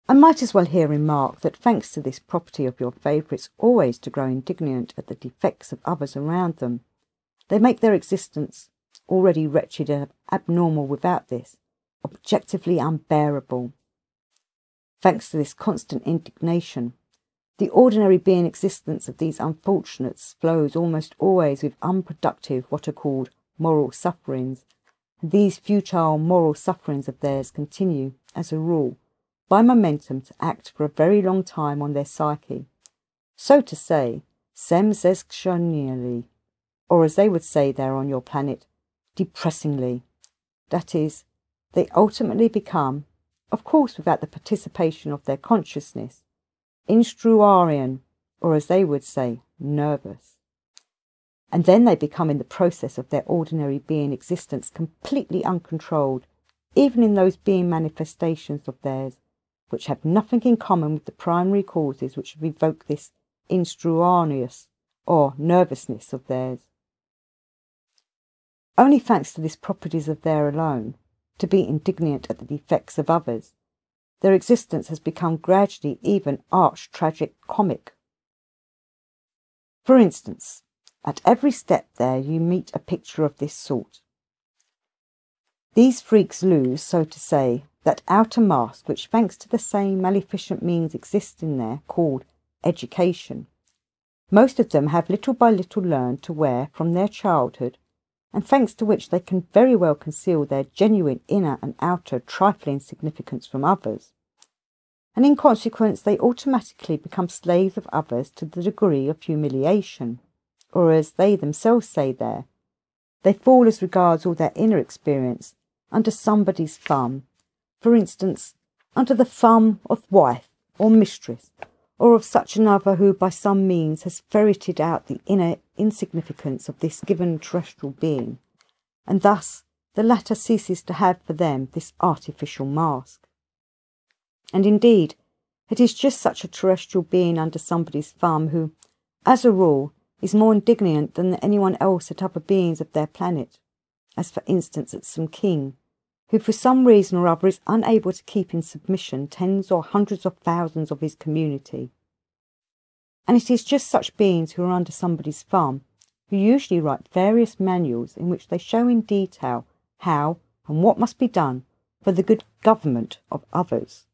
I might as well here remark that thanks to this property of your favourites always to grow indignant at the defects of others around them, they make their existence, already wretched and abnormal without this, objectively unbearable. Thanks to this constant indignation, the ordinary being existence of these unfortunates flows almost always with unproductive what are called moral sufferings, and these futile moral sufferings of theirs continue, as a rule, by momentum to act for a very long time on their psyche, so to say, semsestionally, or as they would say there on your planet, depressingly. That is, they ultimately become, of course without the participation of their consciousness, Ignoramus, or as they would say, nervous. And then they become in the process of their ordinary being existence completely uncontrolled, even in those being manifestations of theirs, which have nothing in common with the primary causes which have evoked this Ignoramus, or nervousness of theirs. Only thanks to this properties of theirs alone, to be indignant at the defects of others, their existence has become gradually even arch-tragic comic. For instance, at every step there you meet a picture of this sort. These freaks lose, so to say, that outer mask which, thanks to the same maleficent means exists in there, called education. Most of them have little by little learned to wear from their childhood, and thanks to which they can very well conceal their genuine inner and outer trifling significance from others. And in consequence they automatically become slaves of others to the degree of humiliation, or as they themselves say there, they fall as regards all their inner experience under somebody's thumb, for instance, under the thumb of wife or mistress, or of such another who by some means has ferreted out the inner insignificance of this given terrestrial being, and thus the latter ceases to have for them this artificial mask. And indeed, it is just such a terrestrial being under somebody's thumb who, as a rule, is more indignant than anyone else at other beings of their planet, as for instance at some king, who for some reason or other is unable to keep in submission tens or hundreds of thousands of his community. And it is just such beings who are under somebody's thumb who usually write various manuals in which they show in detail how and what must be done for the good government of others.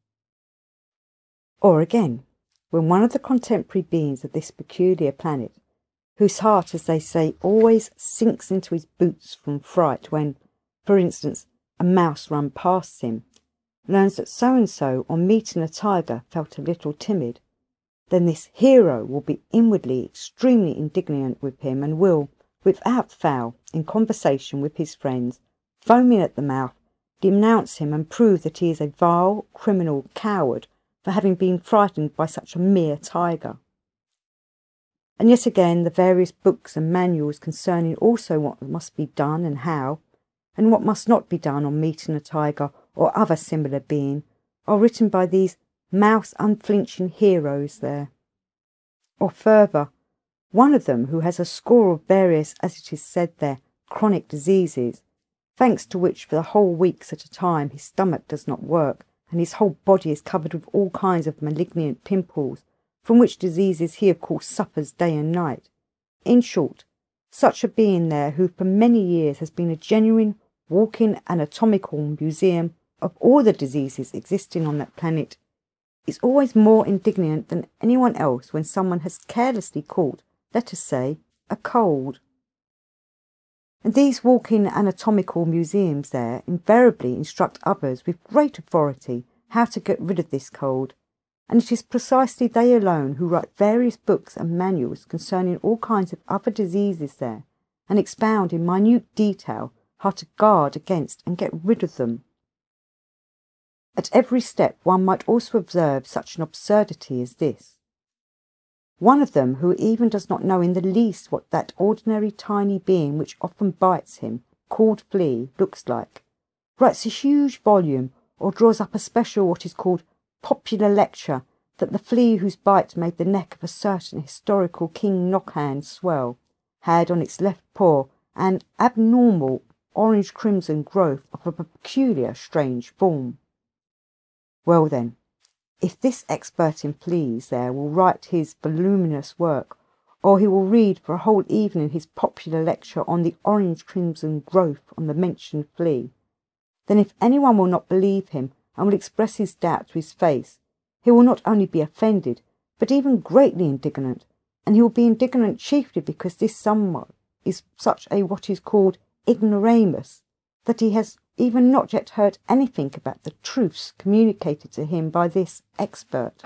Or again, when one of the contemporary beings of this peculiar planet, whose heart, as they say, always sinks into his boots from fright when, for instance, a mouse ran past him, learns that so-and-so on meeting a tiger felt a little timid, then this hero will be inwardly extremely indignant with him and will, without fail, in conversation with his friends, foaming at the mouth, denounce him and prove that he is a vile, criminal coward for having been frightened by such a mere tiger. And yet again, the various books and manuals concerning also what must be done and how, and what must not be done on meeting a tiger or other similar being, are written by these mouse unflinching heroes there. Or further, one of them who has a score of various, as it is said there, chronic diseases, thanks to which for the whole weeks at a time his stomach does not work, and his whole body is covered with all kinds of malignant pimples, from which diseases he of course suffers day and night. In short, such a being there who for many years has been a genuine walking anatomical museum of all the diseases existing on that planet, is always more indignant than anyone else when someone has carelessly caught, let us say, a cold. And these walking anatomical museums there invariably instruct others with great authority how to get rid of this cold, and it is precisely they alone who write various books and manuals concerning all kinds of other diseases there, and expound in minute detail how to guard against and get rid of them. At every step one might also observe such an absurdity as this. One of them, who even does not know in the least what that ordinary tiny being which often bites him, called Flea, looks like, writes a huge volume or draws up a special what is called popular lecture that the flea whose bite made the neck of a certain historical King Knockhand swell had on its left paw an abnormal orange-crimson growth of a peculiar strange form. Well then, if this expert in fleas there will write his voluminous work, or he will read for a whole evening his popular lecture on the orange-crimson growth on the mentioned flea, then if anyone will not believe him and will express his doubt to his face, he will not only be offended, but even greatly indignant, and he will be indignant chiefly because this someone is such a what is called Ignoramus, that he has even not yet heard anything about the truths communicated to him by this expert.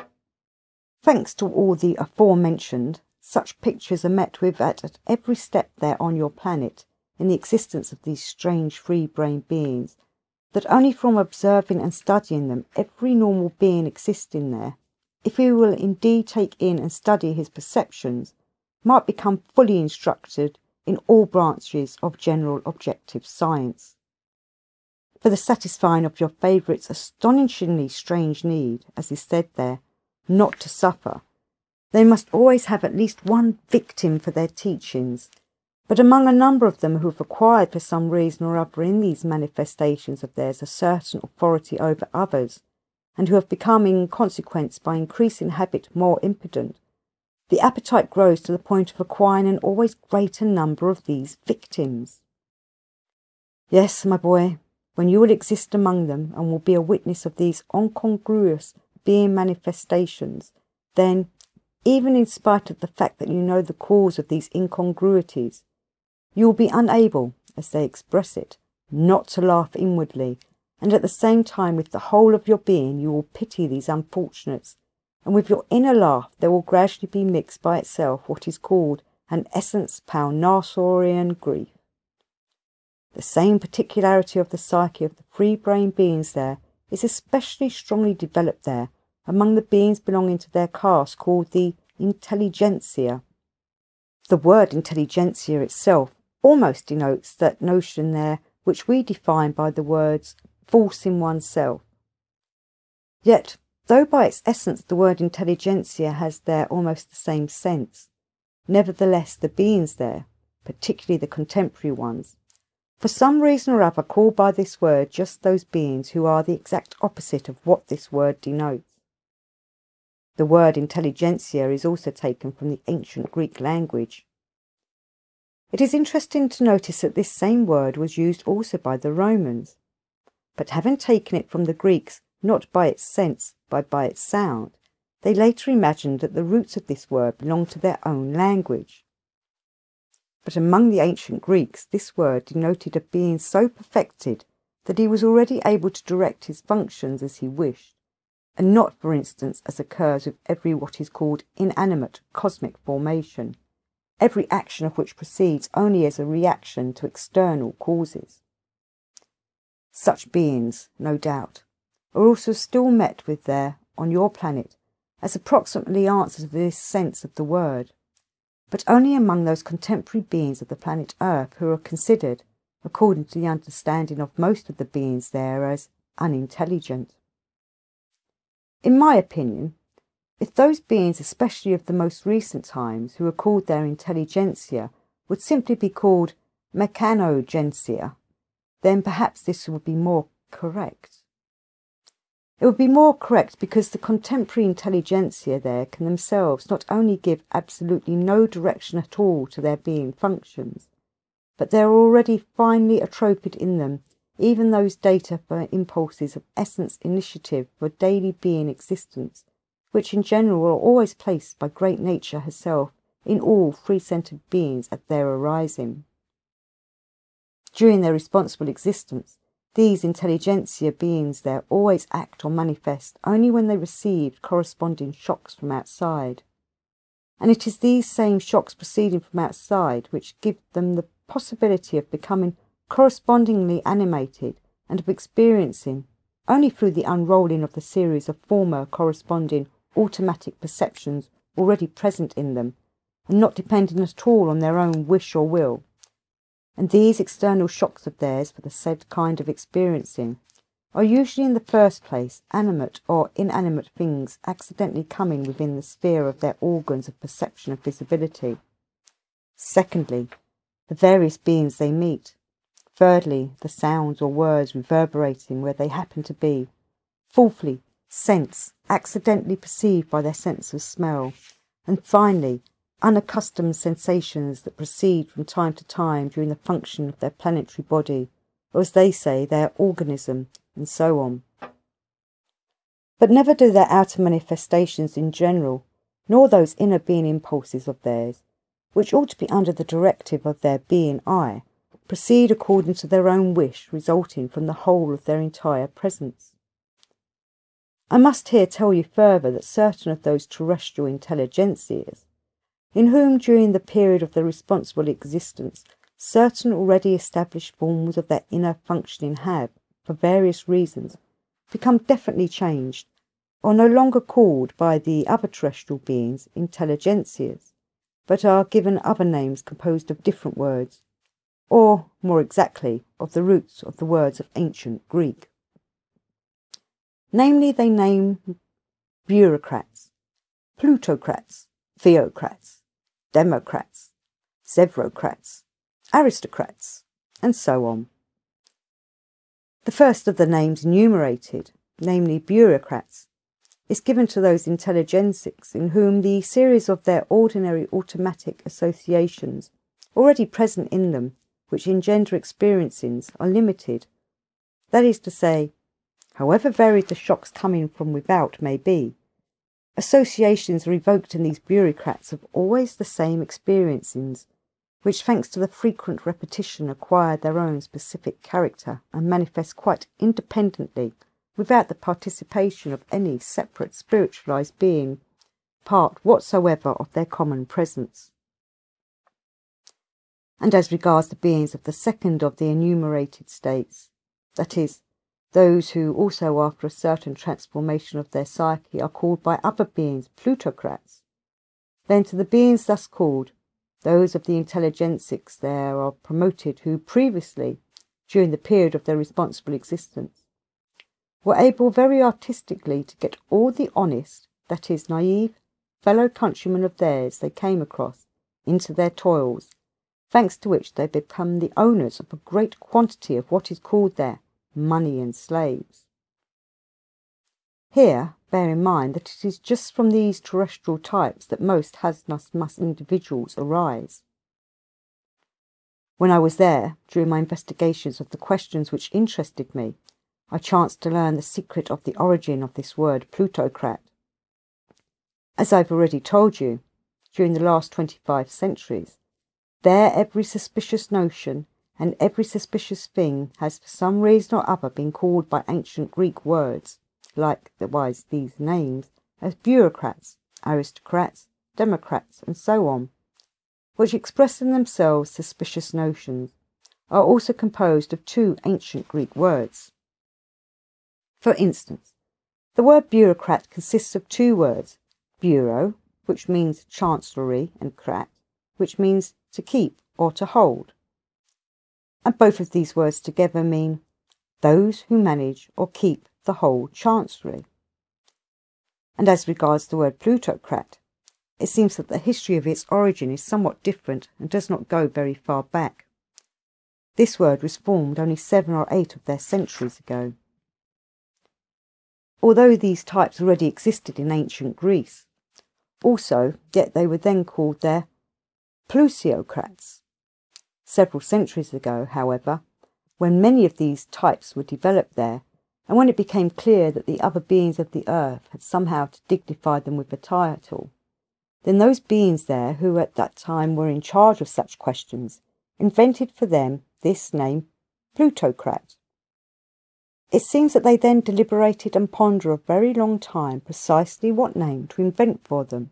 Thanks to all the aforementioned, such pictures are met with at every step there on your planet in the existence of these strange free-brained beings, that only from observing and studying them every normal being existing there, if he will indeed take in and study his perceptions, might become fully instructed in all branches of general objective science. For the satisfying of your favourite's astonishingly strange need, as is said there, not to suffer, they must always have at least one victim for their teachings, but among a number of them who have acquired for some reason or other in these manifestations of theirs a certain authority over others, and who have become in consequence by increasing habit more impudent, the appetite grows to the point of acquiring an always greater number of these victims. Yes, my boy, when you will exist among them and will be a witness of these incongruous being manifestations, then, even in spite of the fact that you know the cause of these incongruities, you will be unable, as they express it, not to laugh inwardly, and at the same time with the whole of your being you will pity these unfortunates, and with your inner laugh there will gradually be mixed by itself what is called an essence Parnassorian grief. The same particularity of the psyche of the free-brained beings there is especially strongly developed there among the beings belonging to their caste called the Intelligentsia. The word intelligentsia itself almost denotes that notion there which we define by the words false in oneself. Yet, though by its essence the word intelligentsia has there almost the same sense, nevertheless the beings there, particularly the contemporary ones, for some reason or other call by this word just those beings who are the exact opposite of what this word denotes. The word intelligentsia is also taken from the ancient Greek language. It is interesting to notice that this same word was used also by the Romans, but having taken it from the Greeks not by its sense but by its sound, they later imagined that the roots of this word belonged to their own language. But among the ancient Greeks this word denoted a being so perfected that he was already able to direct his functions as he wished, and not, for instance, as occurs with every what is called inanimate cosmic formation, every action of which proceeds only as a reaction to external causes. Such beings, no doubt, are also still met with there on your planet as approximately answer to this sense of the word, but only among those contemporary beings of the planet Earth who are considered, according to the understanding of most of the beings there, as unintelligent. In my opinion, if those beings, especially of the most recent times, who are called their intelligentsia, would simply be called mechanogentsia, then perhaps this would be more correct. It would be more correct because the contemporary intelligentsia there can themselves not only give absolutely no direction at all to their being functions, but there are already finely atrophied in them even those data for impulses of essence initiative for daily being existence, which in general are always placed by great nature herself in all free-centred beings at their arising. During their responsible existence, these intelligentsia beings there always act or manifest only when they receive corresponding shocks from outside. And it is these same shocks proceeding from outside which give them the possibility of becoming correspondingly animated and of experiencing, only through the unrolling of the series of former corresponding automatic perceptions already present in them, and not depending at all on their own wish or will. And these external shocks of theirs for the said kind of experiencing are usually in the first place animate or inanimate things accidentally coming within the sphere of their organs of perception and visibility. Secondly, the various beings they meet. Thirdly, the sounds or words reverberating where they happen to be. Fourthly, scents accidentally perceived by their sense of smell. And finally, unaccustomed sensations that proceed from time to time during the function of their planetary body, or as they say, their organism, and so on. But never do their outer manifestations in general, nor those inner being impulses of theirs, which ought to be under the directive of their being I, proceed according to their own wish resulting from the whole of their entire presence. I must here tell you further that certain of those terrestrial intelligentsias, in whom during the period of their responsible existence certain already established forms of their inner functioning have, for various reasons, become definitely changed, or no longer called by the other terrestrial beings intelligentsias, but are given other names composed of different words, or, more exactly, of the roots of the words of ancient Greek. Namely, they name bureaucrats, plutocrats, theocrats, democrats, zevrocrats, aristocrats, and so on. The first of the names enumerated, namely bureaucrats, is given to those intelligentsics in whom the series of their ordinary automatic associations already present in them, which engender experiencings, are limited. That is to say, however varied the shocks coming from without may be, associations are evoked in these bureaucrats of always the same experiencings, which, thanks to the frequent repetition, acquire their own specific character and manifest quite independently, without the participation of any separate spiritualized being, part whatsoever of their common presence. And as regards the beings of the second of the enumerated states, that is, those who also after a certain transformation of their psyche are called by other beings plutocrats, then to the beings thus called, those of the intelligentsics there are promoted who previously, during the period of their responsible existence, were able very artistically to get all the honest, that is, naive, fellow countrymen of theirs they came across into their toils, thanks to which they become the owners of a great quantity of what is called there money and slaves. Here, bear in mind that it is just from these terrestrial types that most has-not-must individuals arise. When I was there, during my investigations of the questions which interested me, I chanced to learn the secret of the origin of this word plutocrat. As I've already told you, during the last 25 centuries, there every suspicious notion and every suspicious thing has for some reason or other been called by ancient Greek words, likewise these names, as bureaucrats, aristocrats, democrats, and so on, which express in themselves suspicious notions, are also composed of two ancient Greek words. For instance, The word bureaucrat consists of two words, bureau, which means chancellery, and crat, which means to keep or to hold. And both of these words together mean those who manage or keep the whole chancellery. And as regards the word plutocrat, it seems that the history of its origin is somewhat different and does not go very far back. This word was formed only 7 or 8 of their centuries ago. Although these types already existed in ancient Greece, also, yet they were then called their plesiocrats. Several centuries ago, however, when many of these types were developed there, and when it became clear that the other beings of the earth had somehow to dignify them with a title, then those beings there, who at that time were in charge of such questions, invented for them this name, plutocrat. It seems that they then deliberated and pondered a very long time precisely what name to invent for them.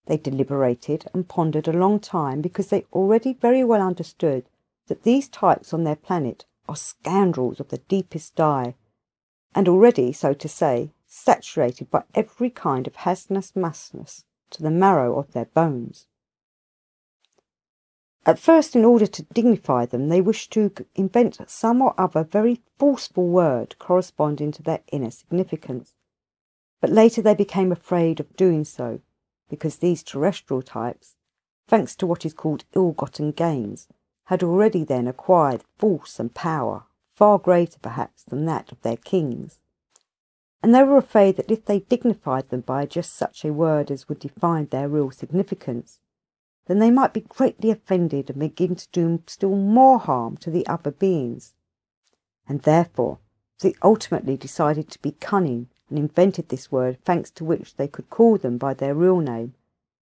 They deliberated and pondered a long time because they already very well understood that these types on their planet are scoundrels of the deepest dye, and already, so to say, saturated by every kind of hazardous musness to the marrow of their bones. At first, in order to dignify them, they wished to invent some or other very forceful word corresponding to their inner significance, but later they became afraid of doing so, because these terrestrial types, thanks to what is called ill-gotten gains, had already then acquired force and power, far greater perhaps than that of their kings. And they were afraid that if they dignified them by just such a word as would define their real significance, then they might be greatly offended and begin to do still more harm to the other beings. And therefore they ultimately decided to be cunning and invented this word, thanks to which they could call them by their real name,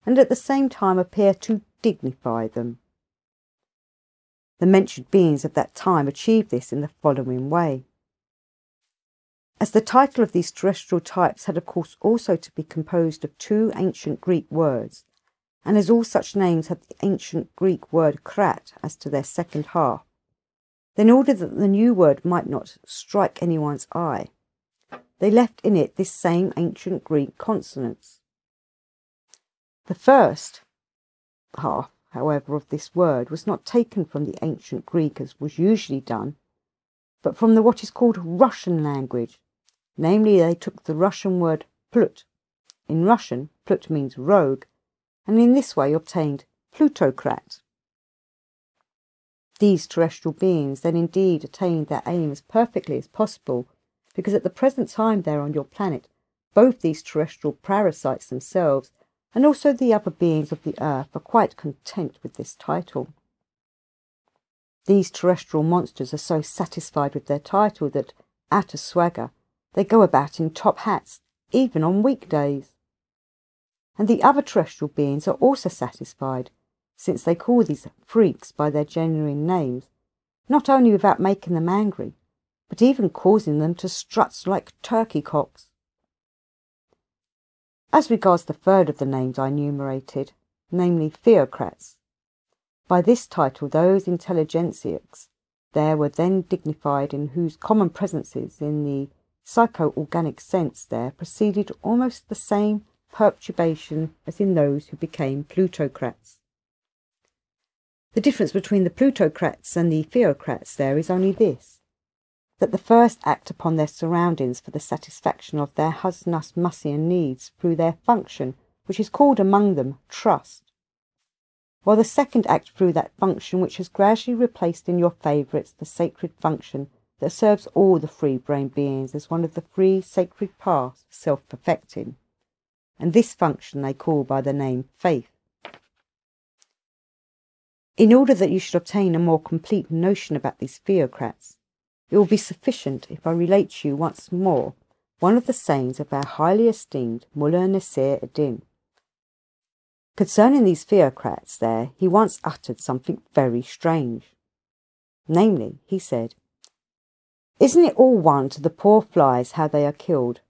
and at the same time appear to dignify them. The mentioned beings of that time achieved this in the following way. As the title of these terrestrial types had of course also to be composed of 2 ancient Greek words, and as all such names had the ancient Greek word krat as to their second half, then in order that the new word might not strike anyone's eye, they left in it this same ancient Greek consonants. The first half, however, of this word was not taken from the ancient Greek as was usually done, but from what is called Russian language. Namely, they took the Russian word plut. In Russian, plut means rogue, and in this way obtained plutocrat. These terrestrial beings then indeed attained their aim as perfectly as possible, because at the present time there on your planet, both these terrestrial parasites themselves and also the other beings of the earth are quite content with this title. These terrestrial monsters are so satisfied with their title that, at a swagger, they go about in top hats, even on weekdays. And the other terrestrial beings are also satisfied, since they call these freaks by their genuine names, not only without making them angry, but even causing them to strut like turkey cocks. As regards the third of the names I enumerated, namely theocrats, by this title those intelligentsias there were then dignified in whose common presences in the psycho-organic sense there proceeded almost the same perturbation as in those who became plutocrats. The difference between the plutocrats and the theocrats there is only this, that the first act upon their surroundings for the satisfaction of their Mussian needs through their function, which is called among them trust, while the second act through that function which has gradually replaced in your favourites the sacred function that serves all the free-brained beings as one of the 3 sacred paths of self-perfecting, and this function they call by the name faith. In order that you should obtain a more complete notion about these theocrats, it will be sufficient if I relate to you once more one of the sayings of our highly esteemed Mullah Nasir ad-Din. Concerning these theocrats there, he once uttered something very strange. Namely, he said, "Isn't it all one to the poor flies how they are killed?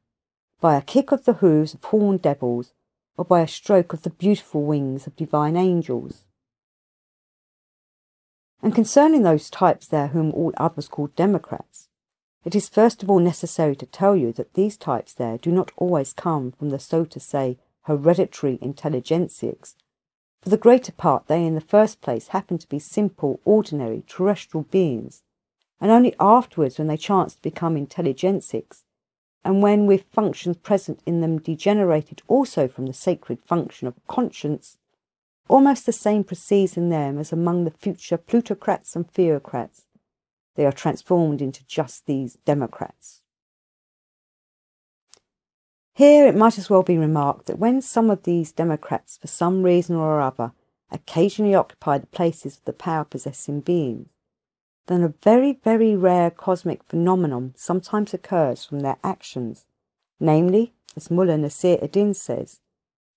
By a kick of the hooves of horned devils, or by a stroke of the beautiful wings of divine angels?" And concerning those types there whom all others call democrats, It is first of all necessary to tell you that these types there do not always come from the, so to say, hereditary intelligentsias. For the greater part, they in the first place happen to be simple, ordinary, terrestrial beings, and only afterwards, when they chance to become intelligentsics, and when with functions present in them degenerated also from the sacred function of conscience, almost the same proceeds in them as among the future plutocrats and theocrats, they are transformed into just these democrats. Here it might as well be remarked that when some of these democrats, for some reason or other, occasionally occupy the places of the power-possessing beings, then a very, very rare cosmic phenomenon sometimes occurs from their actions, namely, as Mullah Nasir ad-Din says,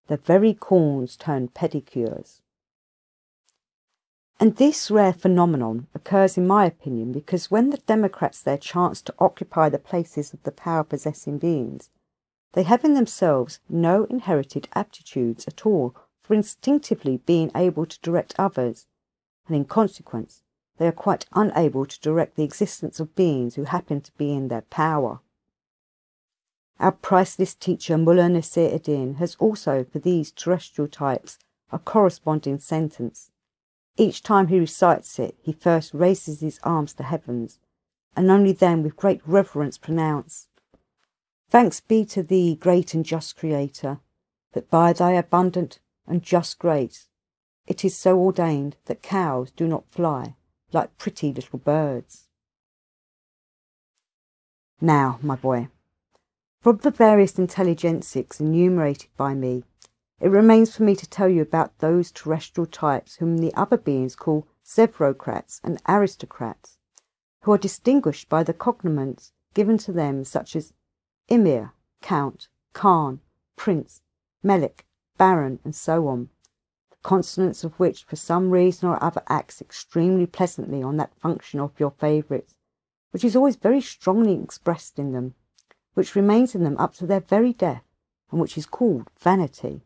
the very corns turn pedicures. And this rare phenomenon occurs, in my opinion, because when the democrats there chance to occupy the places of the power-possessing beings, they have in themselves no inherited aptitudes at all for instinctively being able to direct others, and in consequence, they are quite unable to direct the existence of beings who happen to be in their power. Our priceless teacher Mullah Nasir ad-Din has also, for these terrestrial types, a corresponding sentence. Each time he recites it, he first raises his arms to heavens, and only then with great reverence pronounce, "Thanks be to thee, great and just Creator, that by thy abundant and just grace it is so ordained that cows do not fly like pretty little birds." Now, my boy, from the various intelligentsics enumerated by me, it remains for me to tell you about those terrestrial types whom the other beings call zevrocrats and aristocrats, who are distinguished by the cognomens given to them such as Emir, Count, Khan, Prince, Melik, Baron, and so on, the consonants of which for some reason or other acts extremely pleasantly on that function of your favourites, which is always very strongly expressed in them, which remains in them up to their very death, and which is called vanity.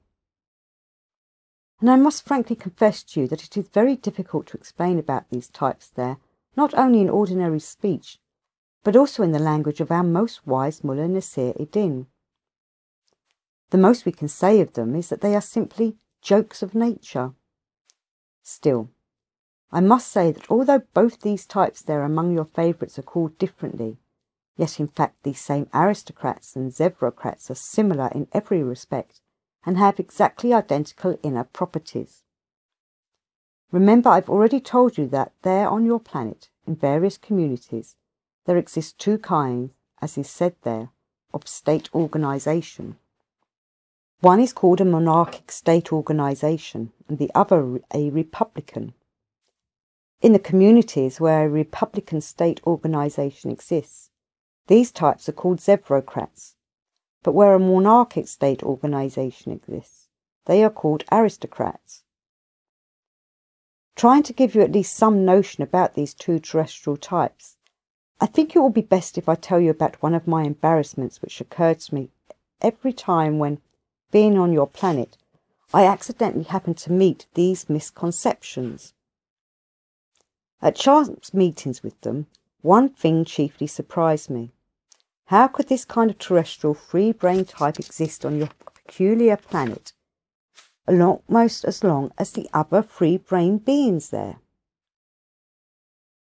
And I must frankly confess to you that it is very difficult to explain about these types there, not only in ordinary speech, but also in the language of our most wise Mullah Nasir ad-Din. The most we can say of them is that they are simply jokes of nature. Still, I must say that although both these types there among your favourites are called differently, yet in fact these same aristocrats and zevrocrats are similar in every respect, and have exactly identical inner properties. Remember, I've already told you that there on your planet, in various communities, there exist two kinds, as is said there, of state organisation. One is called a monarchic state organisation, and the other a republican. In the communities where a republican state organisation exists, these types are called zevrocrats, but where a monarchic state organisation exists, they are called aristocrats. Trying to give you at least some notion about these two terrestrial types, I think it will be best if I tell you about one of my embarrassments which occurred to me every time when, being on your planet, I accidentally happened to meet these misconceptions. At chance meetings with them, one thing chiefly surprised me. How could this kind of terrestrial free-brain type exist on your peculiar planet, almost as long as the other free-brain beings there?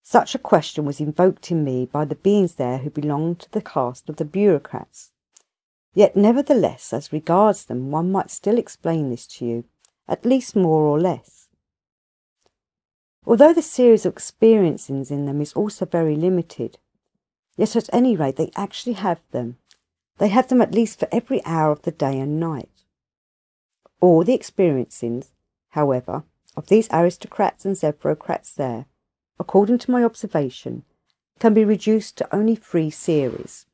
Such a question was invoked in me by the beings there who belonged to the caste of the bureaucrats. Yet nevertheless, as regards them, one might still explain this to you, at least more or less. Although the series of experiencings in them is also very limited, yet at any rate they actually have them. They have them at least for every hour of the day and night. All the experiencings, however, of these aristocrats and zevrocrats there, according to my observation, can be reduced to only three series.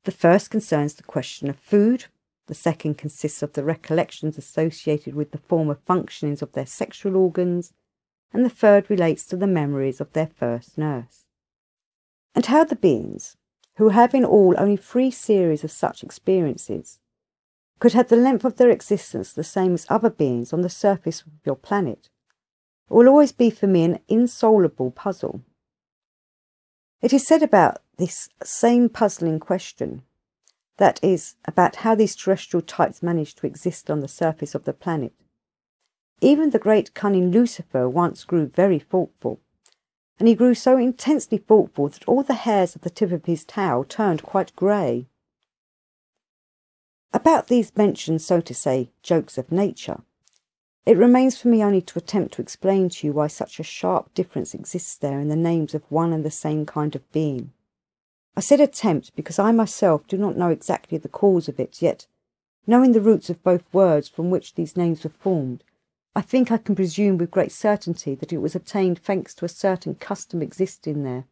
The first concerns the question of food, the second consists of the recollections associated with the former functionings of their sexual organs, and the third relates to the memories of their first nurse. And how the beings, who have in all only three series of such experiences, could have the length of their existence the same as other beings on the surface of your planet, will always be for me an insoluble puzzle. It is said about this same puzzling question, that is, about how these terrestrial types manage to exist on the surface of the planet. Even the great cunning Lucifer once grew very thoughtful, and he grew so intensely thoughtful that all the hairs of the tip of his tail turned quite grey. About these mentioned, so to say, jokes of nature, it remains for me only to attempt to explain to you why such a sharp difference exists there in the names of one and the same kind of being. I said attempt because I myself do not know exactly the cause of it, yet, knowing the roots of both words from which these names were formed, I think I can presume with great certainty that it was obtained thanks to a certain custom existing there.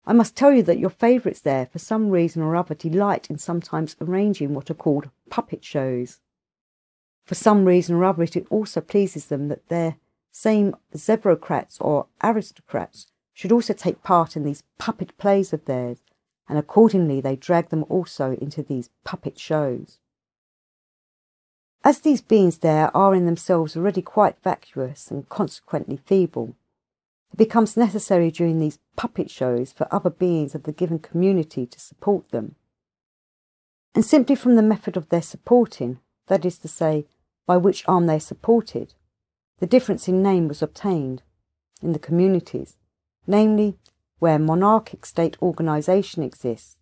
I must tell you that your favourites there, for some reason or other, delight in sometimes arranging what are called puppet shows. For some reason or other, it also pleases them that their same zebrocrats or aristocrats should also take part in these puppet plays of theirs, and accordingly they drag them also into these puppet shows. As these beings there are in themselves already quite vacuous and consequently feeble, it becomes necessary during these puppet shows for other beings of the given community to support them. And simply from the method of their supporting, that is to say, by which arm they supported, the difference in name was obtained in the communities, namely, where monarchic state organisation exists,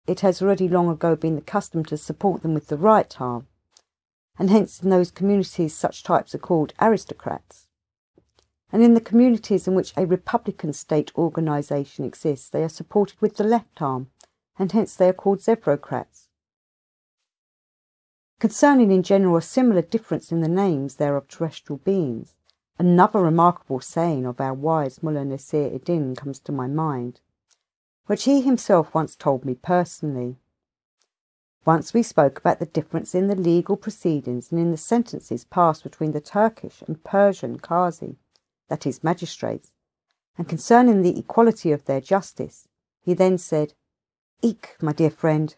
it has already long ago been the custom to support them with the right arm, and hence in those communities such types are called aristocrats. And in the communities in which a republican state organisation exists, they are supported with the left arm, and hence they are called zebrocrats. Concerning in general a similar difference in the names there of terrestrial beings, another remarkable saying of our wise Mullah Nasir Eddin comes to my mind, which he himself once told me personally. Once we spoke about the difference in the legal proceedings and in the sentences passed between the Turkish and Persian Qazi, that is, magistrates, and concerning the equality of their justice, he then said, "Eek, my dear friend,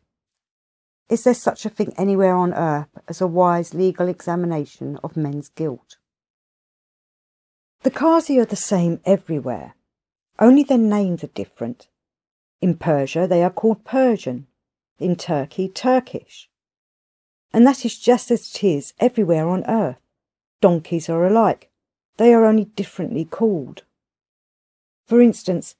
is there such a thing anywhere on earth as a wise legal examination of men's guilt?" The Qazi are the same everywhere, only their names are different. In Persia they are called Persian, in Turkey Turkish. And that is just as it is everywhere on earth. Donkeys are alike, they are only differently called. For instance,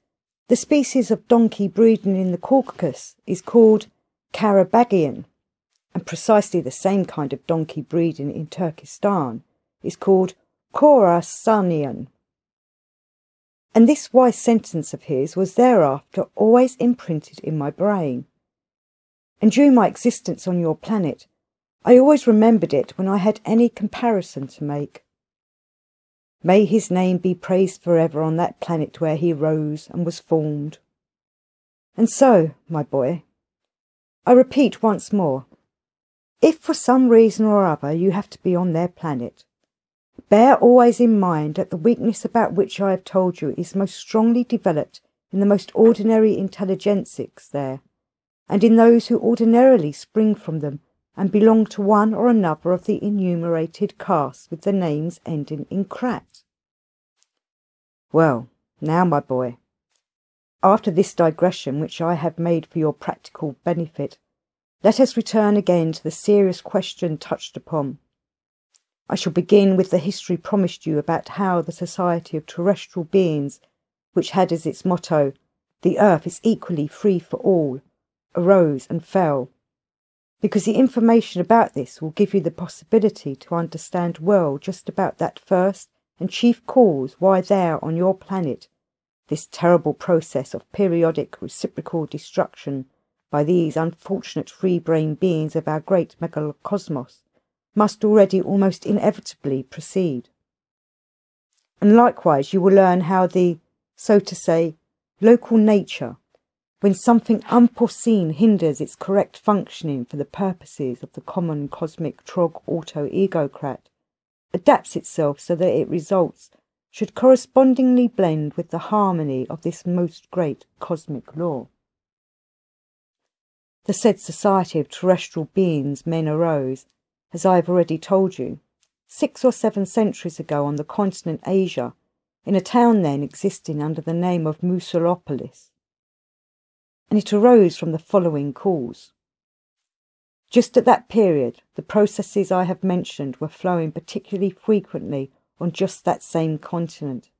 the species of donkey breeding in the Caucasus is called Karabagian, and precisely the same kind of donkey breeding in Turkestan is called Khorasanian. And this wise sentence of his was thereafter always imprinted in my brain. And during my existence on your planet, I always remembered it when I had any comparison to make. May his name be praised forever on that planet where he rose and was formed. And so, my boy, I repeat once more, if for some reason or other you have to be on their planet, bear always in mind that the weakness about which I have told you is most strongly developed in the most ordinary intelligentsics there, and in those who ordinarily spring from them and belong to one or another of the enumerated castes with the names ending in crat. Well, now, my boy, after this digression which I have made for your practical benefit, let us return again to the serious question touched upon. I shall begin with the history promised you about how the Society of Terrestrial Beings, which had as its motto, "The earth is equally free for all," arose and fell, because the information about this will give you the possibility to understand well just about that first and chief cause why there on your planet this terrible process of periodic reciprocal destruction by these unfortunate free-brain beings of our great megalocosmos must already almost inevitably proceed. And likewise you will learn how the, so to say, local nature, when something unforeseen hinders its correct functioning for the purposes of the common cosmic trog auto-egocrat, adapts itself so that its results should correspondingly blend with the harmony of this most great cosmic law. The said Society of Terrestrial Beings men arose, as I have already told you, 6 or 7 centuries ago on the continent Asia, in a town then existing under the name of Musolopolis. and it arose from the following cause. Just at that period, the processes I have mentioned were flowing particularly frequently on just that same continent.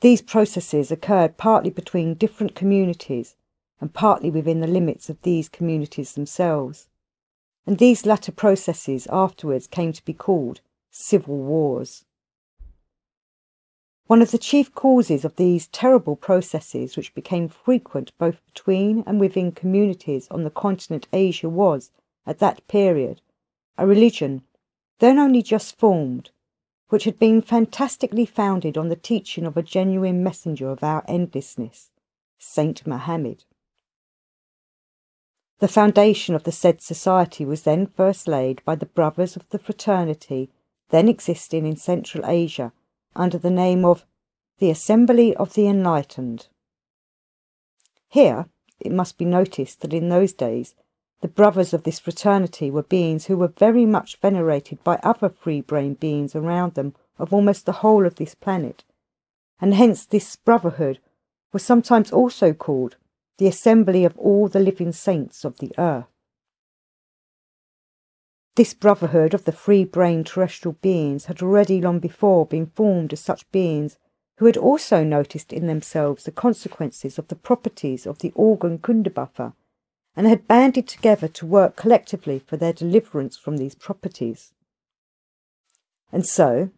These processes occurred partly between different communities and partly within the limits of these communities themselves, and these latter processes afterwards came to be called civil wars. One of the chief causes of these terrible processes, which became frequent both between and within communities on the continent Asia, was, at that period, a religion, then only just formed, which had been fantastically founded on the teaching of a genuine messenger of our endlessness, Saint Mohammed. The foundation of the said society was then first laid by the brothers of the fraternity then existing in Central Asia under the name of the Assembly of the Enlightened. Here, it must be noticed that in those days, the brothers of this fraternity were beings who were very much venerated by other free-brained beings around them of almost the whole of this planet, and hence this brotherhood was sometimes also called the Assembly of all the living saints of the earth. This brotherhood of the free-brained terrestrial beings had already long before been formed as such beings who had also noticed in themselves the consequences of the properties of the organ Kundabuffer, and had banded together to work collectively for their deliverance from these properties. And so,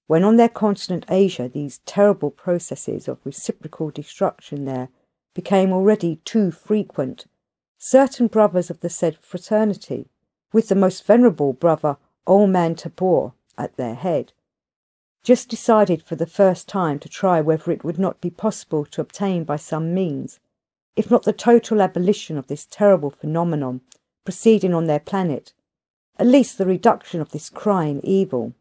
when on their continent Asia these terrible processes of reciprocal destruction there became already too frequent, certain brothers of the said fraternity, with the most venerable brother Old Man Tabor at their head, just decided for the first time to try whether it would not be possible to obtain by some means, if not the total abolition of this terrible phenomenon proceeding on their planet, at least the reduction of this crying evil.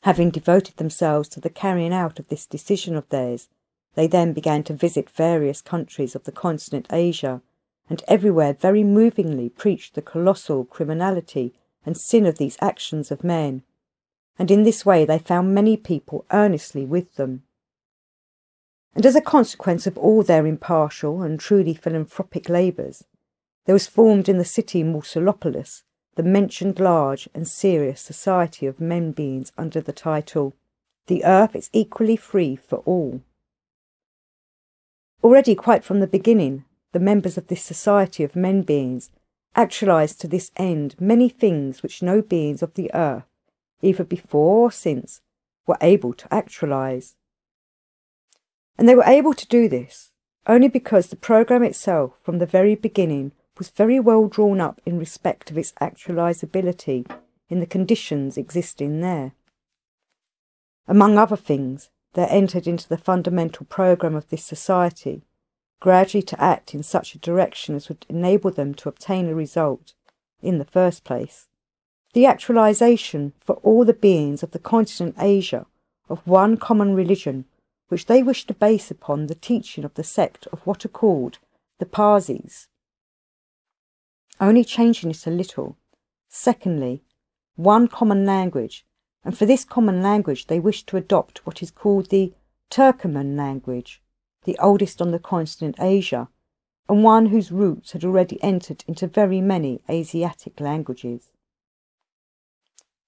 Having devoted themselves to the carrying out of this decision of theirs, they then began to visit various countries of the continent Asia, and everywhere very movingly preached the colossal criminality and sin of these actions of men, and in this way they found many people earnestly with them. And as a consequence of all their impartial and truly philanthropic labours, there was formed in the city Morsolopolis the mentioned large and serious society of men beings under the title, "The Earth is equally free for all." Already quite from the beginning, the members of this society of men beings actualised to this end many things which no beings of the earth, either before or since, were able to actualise. And they were able to do this only because the programme itself from the very beginning was very well drawn up in respect of its actualisability in the conditions existing there. Among other things, there entered into the fundamental programme of this society gradually to act in such a direction as would enable them to obtain a result, in the first place, the actualisation for all the beings of the continent Asia of one common religion which they wished to base upon the teaching of the sect of what are called the Parsis, only changing it a little. Secondly, one common language, and for this common language they wished to adopt what is called the Turkoman language, the oldest on the continent Asia, and one whose roots had already entered into very many Asiatic languages.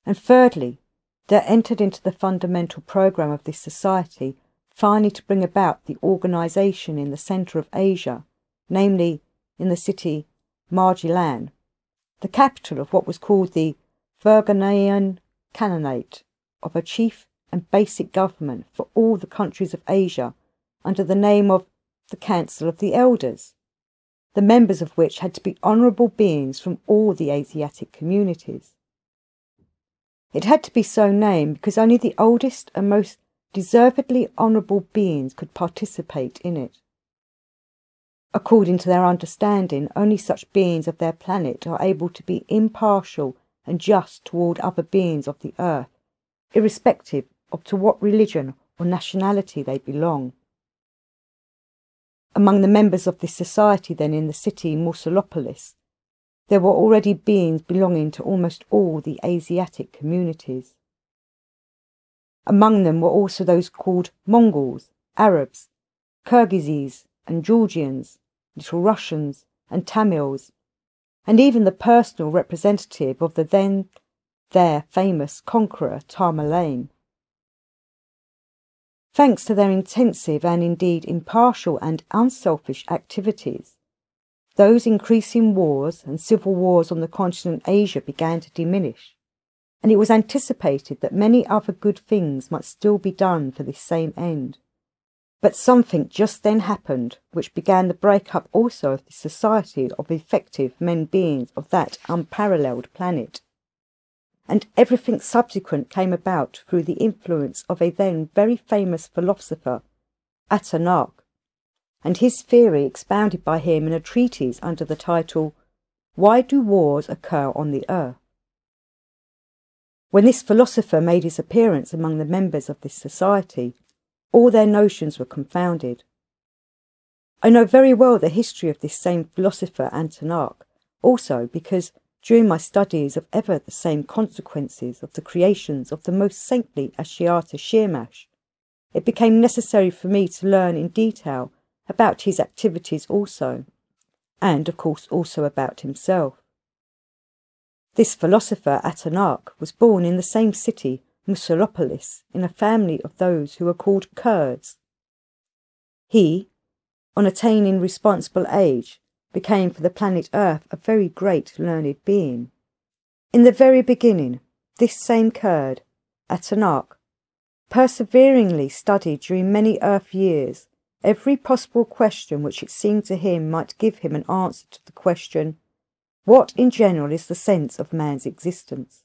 And thirdly, there entered into the fundamental programme of this society finally to bring about the organisation in the centre of Asia, namely in the city Margilan, the capital of what was called the Virganayan Khanate, of a chief and basic government for all the countries of Asia under the name of the Council of the Elders, the members of which had to be honourable beings from all the Asiatic communities. It had to be so named because only the oldest and most deservedly honourable beings could participate in it. According to their understanding, only such beings of their planet are able to be impartial and just toward other beings of the earth, irrespective of to what religion or nationality they belong. Among the members of this society then in the city Morsolopolis, there were already beings belonging to almost all the Asiatic communities. Among them were also those called Mongols, Arabs, Kyrgyzs, and Georgians, Little Russians and Tamils, and even the personal representative of the then there famous conqueror Tamerlane. Thanks to their intensive and indeed impartial and unselfish activities, those increasing wars and civil wars on the continent Asia began to diminish, and it was anticipated that many other good things might still be done for this same end. But something just then happened which began the break-up also of the society of effective men-beings of that unparalleled planet. And everything subsequent came about through the influence of a then very famous philosopher, Atanarch, and his theory expounded by him in a treatise under the title, Why Do Wars Occur on the Earth? When this philosopher made his appearance among the members of this society, all their notions were confounded. I know very well the history of this same philosopher Atanarch, also because during my studies of ever the same consequences of the creations of the most saintly Ashiata Shirmash, it became necessary for me to learn in detail about his activities also, and of course also about himself. This philosopher Atanarch was born in the same city, Musulopolis, in a family of those who were called Kurds. He, on attaining responsible age, became for the planet Earth a very great learned being. In the very beginning, this same Kurd, Atanarch, perseveringly studied during many Earth years every possible question which it seemed to him might give him an answer to the question, what in general is the sense of man's existence?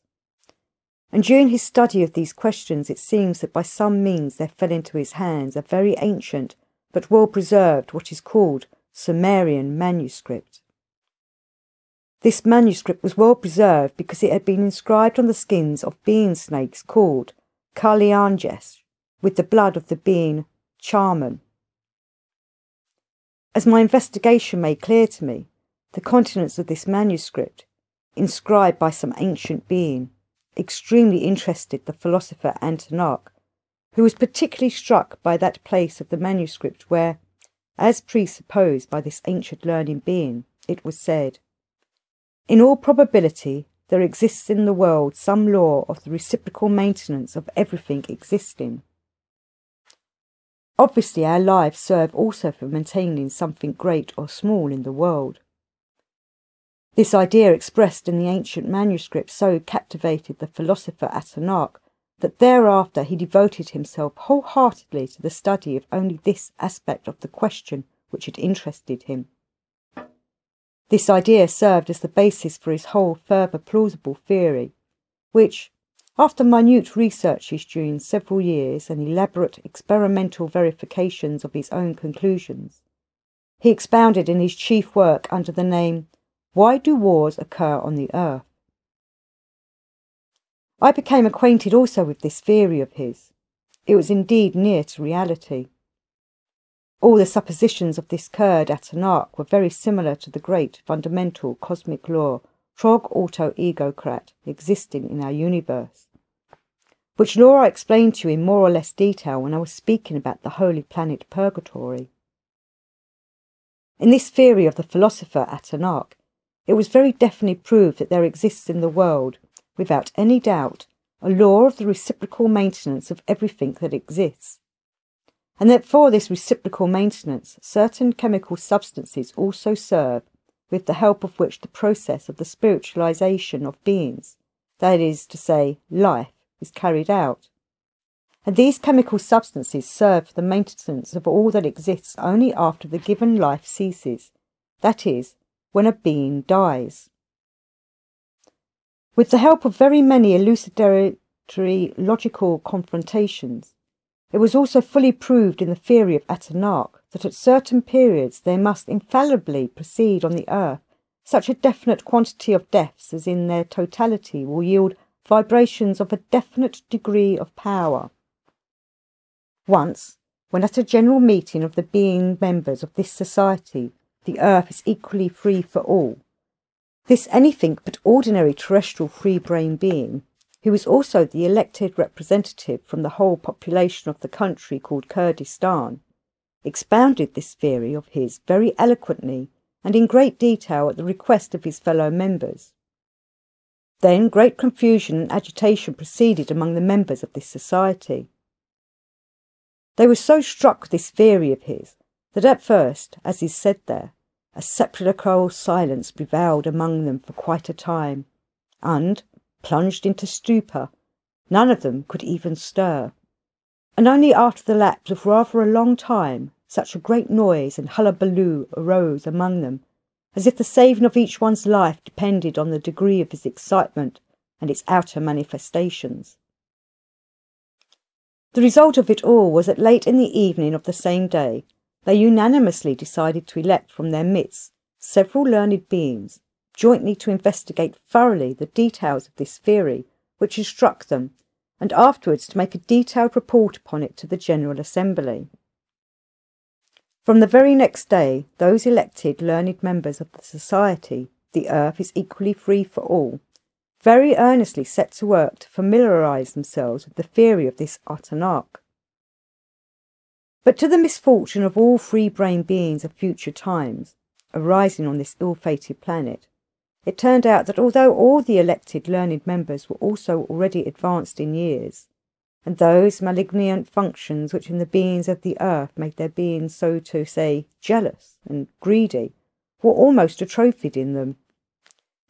And during his study of these questions it seems that by some means there fell into his hands a very ancient but well preserved what is called Sumerian manuscript. This manuscript was well preserved because it had been inscribed on the skins of being snakes called Kalyanjesh, with the blood of the being Charman. As my investigation made clear to me, the contents of this manuscript, inscribed by some ancient being, extremely interested the philosopher Atanarch, who was particularly struck by that place of the manuscript where, as presupposed by this ancient learning being, it was said, in all probability there exists in the world some law of the reciprocal maintenance of everything existing. Obviously our lives serve also for maintaining something great or small in the world. This idea expressed in the ancient manuscript so captivated the philosopher Atanarch that thereafter he devoted himself wholeheartedly to the study of only this aspect of the question which had interested him. This idea served as the basis for his whole further plausible theory, which, after minute researches during several years and elaborate experimental verifications of his own conclusions, he expounded in his chief work under the name Why Do Wars Occur on the Earth? I became acquainted also with this theory of his. It was indeed near to reality. All the suppositions of this Kurd Atanarch were very similar to the great fundamental cosmic law Trog Auto Egocrat existing in our universe, which law I explained to you in more or less detail when I was speaking about the holy planet Purgatory. In this theory of the philosopher Atanarch, it was very definitely proved that there exists in the world, without any doubt, a law of the reciprocal maintenance of everything that exists, and that for this reciprocal maintenance certain chemical substances also serve, with the help of which the process of the spiritualization of beings, that is to say, life, is carried out. And these chemical substances serve for the maintenance of all that exists only after the given life ceases, that is, when a being dies. With the help of very many elucidatory logical confrontations, it was also fully proved in the theory of Atanarch that at certain periods there must infallibly proceed on the earth such a definite quantity of deaths as in their totality will yield vibrations of a definite degree of power. Once, when at a general meeting of the being members of this society, the earth is equally free for all, this anything but ordinary terrestrial free-brain being, who is also the elected representative from the whole population of the country called Kurdistan, expounded this theory of his very eloquently and in great detail at the request of his fellow members. Then great confusion and agitation proceeded among the members of this society. They were so struck with this theory of his that at first, as is said there, a sepulchral silence prevailed among them for quite a time, and, plunged into stupor, none of them could even stir. And only after the lapse of rather a long time, such a great noise and hullabaloo arose among them, as if the saving of each one's life depended on the degree of his excitement and its outer manifestations. The result of it all was that late in the evening of the same day, they unanimously decided to elect from their midst several learned beings, jointly to investigate thoroughly the details of this theory which had struck them, and afterwards to make a detailed report upon it to the General Assembly. From the very next day, those elected learned members of the society, The Earth is Equally Free for All, very earnestly set to work to familiarise themselves with the theory of this Atenarch. But to the misfortune of all free-brained beings of future times, arising on this ill-fated planet, it turned out that although all the elected learned members were also already advanced in years, and those malignant functions which in the beings of the earth made their beings, so to say, jealous and greedy, were almost atrophied in them,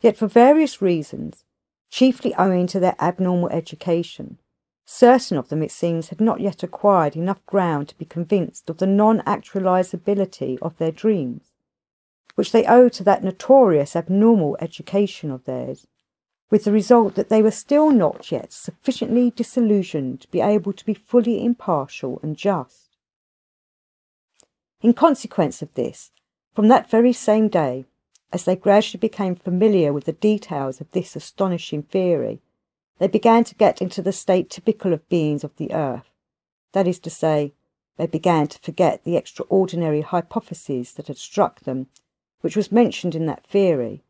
yet for various reasons, chiefly owing to their abnormal education, certain of them, it seems, had not yet acquired enough ground to be convinced of the non-actualizability of their dreams, which they owed to that notorious abnormal education of theirs, with the result that they were still not yet sufficiently disillusioned to be able to be fully impartial and just. In consequence of this, from that very same day, as they gradually became familiar with the details of this astonishing theory, they began to get into the state typical of beings of the earth. That is to say, they began to forget the extraordinary hypothesis that had struck them, which was mentioned in that theory,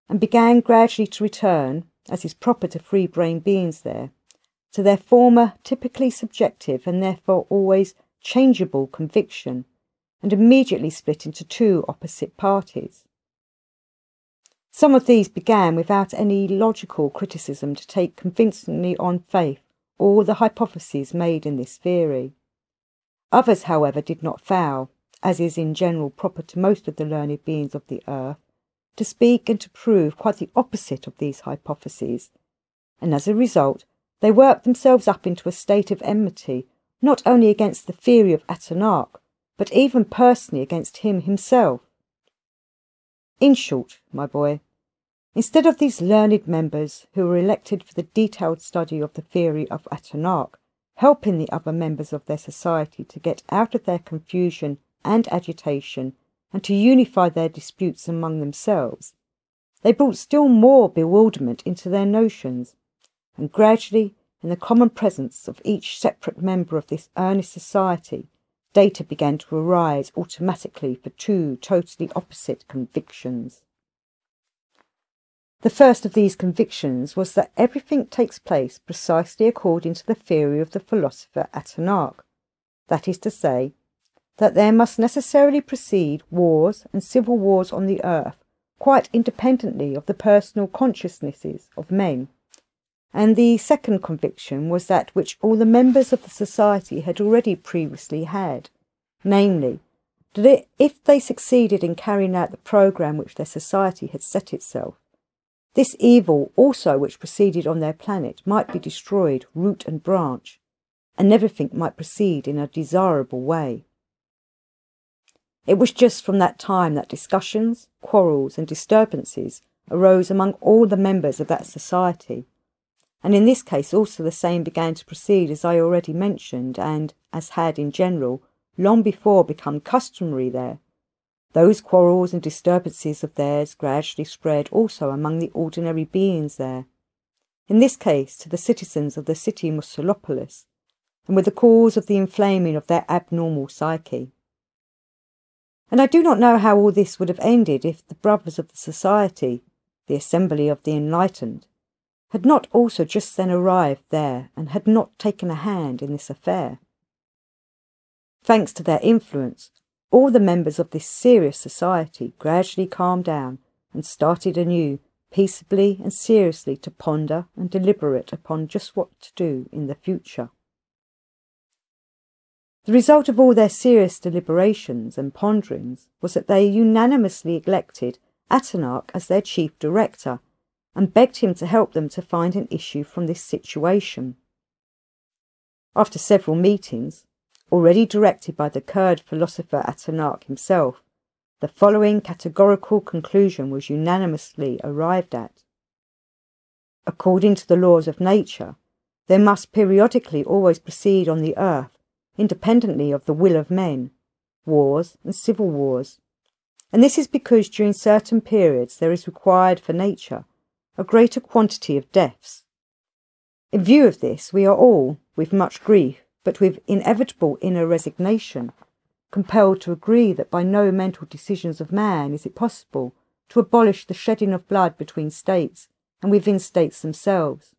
and began gradually to return, as is proper to free-brained beings there, to their former typically subjective and therefore always changeable conviction, and immediately split into two opposite parties. Some of these began without any logical criticism to take convincingly on faith all the hypotheses made in this theory. Others, however, did not fail, as is in general proper to most of the learned beings of the earth, to speak and to prove quite the opposite of these hypotheses, and as a result they worked themselves up into a state of enmity, not only against the theory of Atenarch, but even personally against him himself. In short, my boy, instead of these learned members who were elected for the detailed study of the theory of Atenarch, helping the other members of their society to get out of their confusion and agitation and to unify their disputes among themselves, they brought still more bewilderment into their notions, and gradually, in the common presence of each separate member of this earnest society, data began to arise automatically for two totally opposite convictions. The first of these convictions was that everything takes place precisely according to the theory of the philosopher Atenarch, that is to say, that there must necessarily proceed wars and civil wars on the earth quite independently of the personal consciousnesses of men. And the second conviction was that which all the members of the society had already previously had, namely, that if they succeeded in carrying out the programme which their society had set itself, this evil also which proceeded on their planet might be destroyed root and branch, and everything might proceed in a desirable way. It was just from that time that discussions, quarrels and disturbances arose among all the members of that society, and in this case also the same began to proceed as I already mentioned, and, as had in general, long before become customary there. Those quarrels and disturbances of theirs gradually spread also among the ordinary beings there, in this case to the citizens of the city Musolopolis, and were the cause of the inflaming of their abnormal psyche. And I do not know how all this would have ended if the brothers of the society, the Assembly of the Enlightened, had not also just then arrived there and had not taken a hand in this affair. Thanks to their influence, all the members of this serious society gradually calmed down and started anew, peaceably and seriously, to ponder and deliberate upon just what to do in the future. The result of all their serious deliberations and ponderings was that they unanimously elected Atenarch as their chief director and begged him to help them to find an issue from this situation. After several meetings, already directed by the Kurd philosopher Atenarch himself, the following categorical conclusion was unanimously arrived at. According to the laws of nature, there must periodically always proceed on the earth, independently of the will of men, wars and civil wars, and this is because during certain periods there is required for nature a greater quantity of deaths. In view of this, we are all, with much grief, but with inevitable inner resignation, compelled to agree that by no mental decisions of man is it possible to abolish the shedding of blood between states and within states themselves.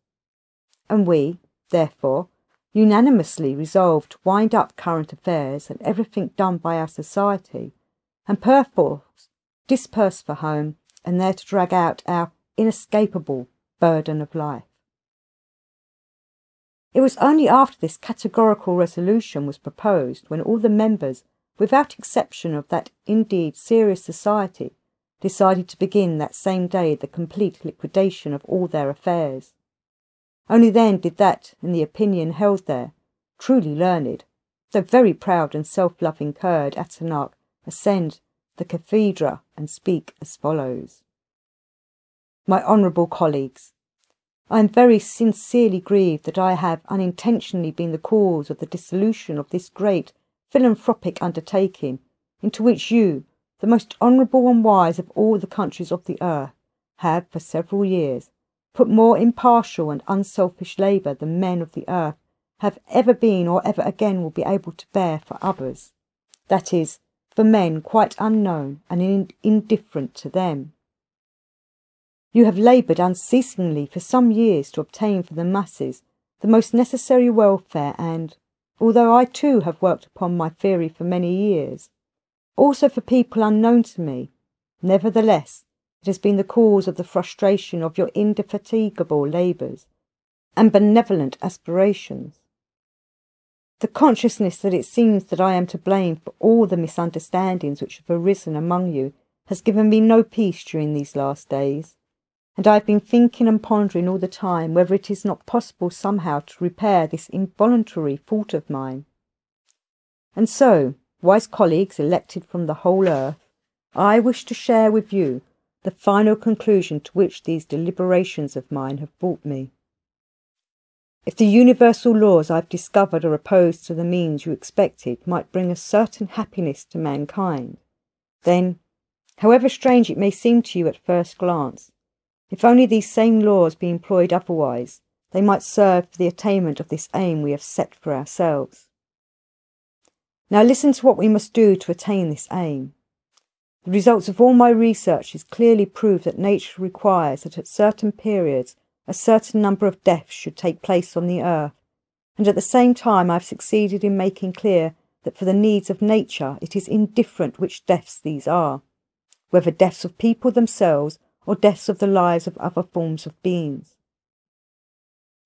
And we, therefore, unanimously resolved to wind up current affairs and everything done by our society, and perforce disperse for home, and there to drag out our inescapable burden of life. It was only after this categorical resolution was proposed when all the members, without exception of that indeed serious society, decided to begin that same day the complete liquidation of all their affairs. Only then did that, in the opinion held there, truly learned, though very proud and self-loving Kurd Atenarch ascend the cathedra and speak as follows. My honourable colleagues, I am very sincerely grieved that I have unintentionally been the cause of the dissolution of this great philanthropic undertaking, into which you, the most honourable and wise of all the countries of the earth, have for several years put more impartial and unselfish labour than men of the earth have ever been or ever again will be able to bear for others, that is, for men quite unknown and indifferent to them. You have laboured unceasingly for some years to obtain for the masses the most necessary welfare and, although I too have worked upon my theory for many years, also for people unknown to me, nevertheless it has been the cause of the frustration of your indefatigable labours and benevolent aspirations. The consciousness that it seems that I am to blame for all the misunderstandings which have arisen among you has given me no peace during these last days, and I have been thinking and pondering all the time whether it is not possible somehow to repair this involuntary fault of mine. And so, wise colleagues elected from the whole earth, I wish to share with you the final conclusion to which these deliberations of mine have brought me. If the universal laws I have discovered are opposed to the means you expected might bring a certain happiness to mankind, then, however strange it may seem to you at first glance, if only these same laws be employed otherwise, they might serve for the attainment of this aim we have set for ourselves. Now listen to what we must do to attain this aim. The results of all my researches clearly prove that nature requires that at certain periods a certain number of deaths should take place on the earth, and at the same time I have succeeded in making clear that for the needs of nature it is indifferent which deaths these are, whether deaths of people themselves or deaths of the lives of other forms of beings.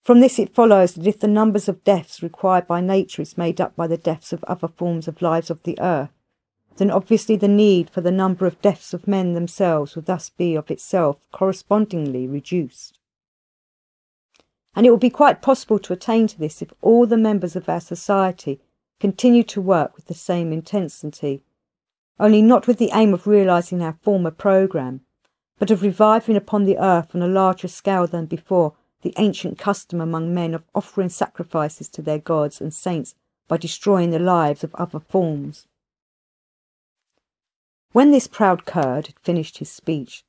From this it follows that if the numbers of deaths required by nature is made up by the deaths of other forms of lives of the earth, then obviously the need for the number of deaths of men themselves will thus be of itself correspondingly reduced. And it will be quite possible to attain to this if all the members of our society continue to work with the same intensity, only not with the aim of realising our former programme, but of reviving upon the earth on a larger scale than before the ancient custom among men of offering sacrifices to their gods and saints by destroying the lives of other forms. When this proud Kurd had finished his speech,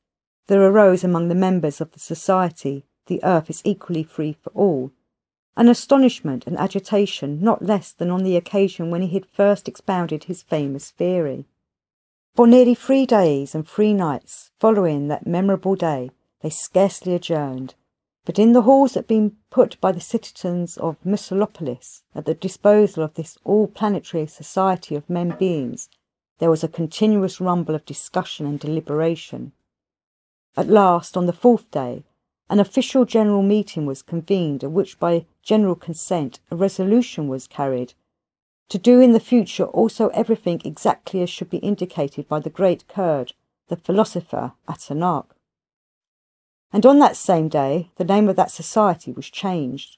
there arose among the members of the society, the earth is equally free for all, an astonishment and agitation not less than on the occasion when he had first expounded his famous theory. For nearly 3 days and 3 nights following that memorable day, they scarcely adjourned, But in the halls that had been put by the citizens of Muscolopolis at the disposal of this all-planetary society of men beings, there was a continuous rumble of discussion and deliberation. At last, on the 4th day, an official general meeting was convened, at which by general consent a resolution was carried to do in the future also everything exactly as should be indicated by the great Kurd, the philosopher Atanarch. And on that same day the name of that society was changed.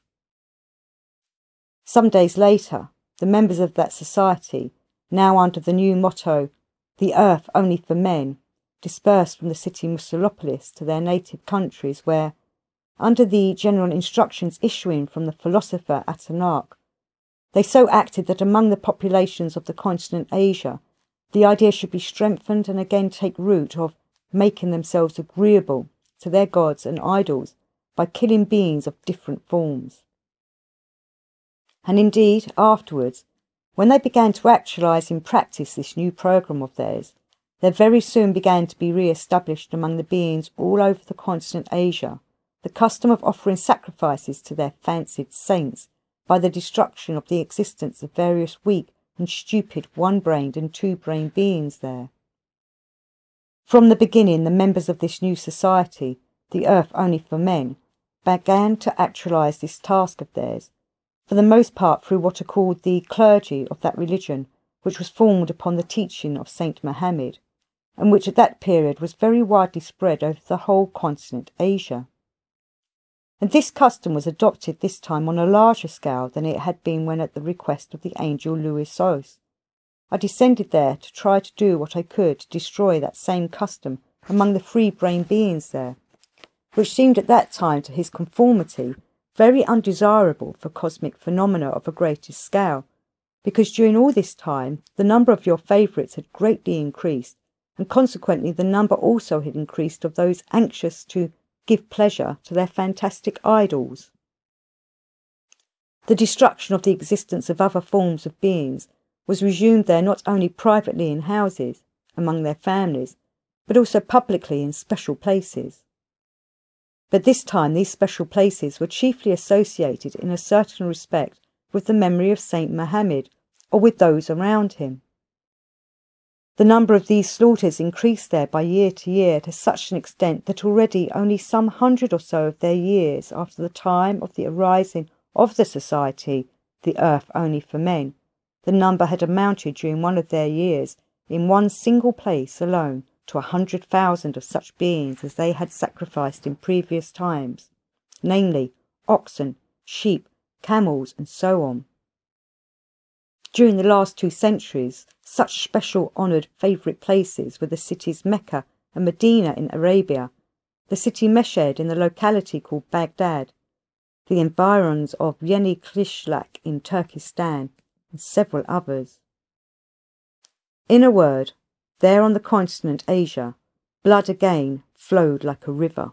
Some days later, the members of that society, now under the new motto, "The Earth Only for Men," dispersed from the city Muscolopolis to their native countries where, under the general instructions issuing from the philosopher Atanarch, they so acted that among the populations of the continent Asia, the idea should be strengthened and again take root of making themselves agreeable to their gods and idols by killing beings of different forms. And indeed, afterwards, when they began to actualize in practice this new program of theirs, there very soon began to be re-established among the beings all over the continent Asia the custom of offering sacrifices to their fancied saints by the destruction of the existence of various weak and stupid one-brained and two-brained beings there. From the beginning, the members of this new society, the Earth Only for Men, began to actualize this task of theirs, for the most part through what are called the clergy of that religion, which was formed upon the teaching of Saint Mohammed, and which at that period was very widely spread over the whole continent Asia. And this custom was adopted this time on a larger scale than it had been when, at the request of the angel Louis Sos, I descended there to try to do what I could to destroy that same custom among the free-brained beings there, which seemed at that time to his conformity very undesirable for cosmic phenomena of a greater scale, because during all this time the number of your favourites had greatly increased, and consequently the number also had increased of those anxious to give pleasure to their fantastic idols. The destruction of the existence of other forms of beings was resumed there not only privately in houses, among their families, but also publicly in special places. But this time these special places were chiefly associated in a certain respect with the memory of Saint Mohammed, or with those around him. The number of these slaughters increased there by year to year to such an extent that already only some 100 or so of their years after the time of the arising of the society, the Earth Only for Men, the number had amounted during one of their years in one single place alone to 100,000 of such beings as they had sacrificed in previous times, namely oxen, sheep, camels, and so on. During the last 2 centuries, such special honoured favourite places were the cities Mecca and Medina in Arabia, the city Meshed in the locality called Baghdad, the environs of Yeni Klishlak in Turkestan, and several others. In a word, there on the continent Asia, blood again flowed like a river.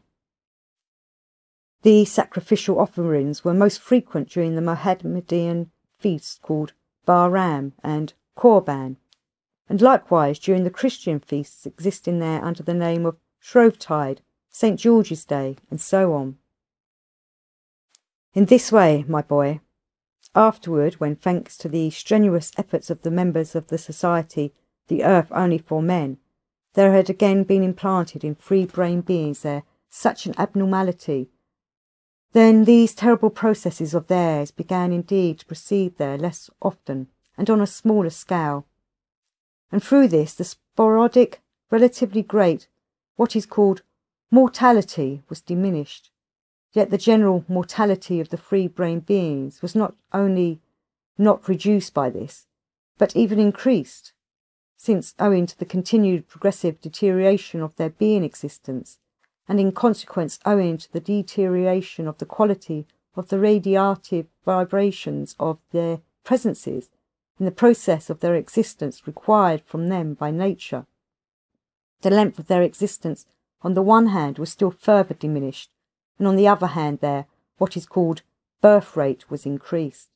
These sacrificial offerings were most frequent during the Mohammedan feasts called Bahram and Korban, and likewise during the Christian feasts existing there under the name of Shrovetide, St. George's Day, and so on. In this way, my boy, afterward, when thanks to the strenuous efforts of the members of the society, the Earth Only for Men, there had again been implanted in free-brained beings there such an abnormality, then these terrible processes of theirs began indeed to proceed there less often and on a smaller scale. And through this the sporadic, relatively great, what is called mortality was diminished. Yet the general mortality of the free-brained beings was not only not reduced by this, but even increased, since owing to the continued progressive deterioration of their being existence, and in consequence owing to the deterioration of the quality of the radiative vibrations of their presences in the process of their existence required from them by nature, the length of their existence on the one hand was still further diminished, and on the other hand there what is called birth rate was increased.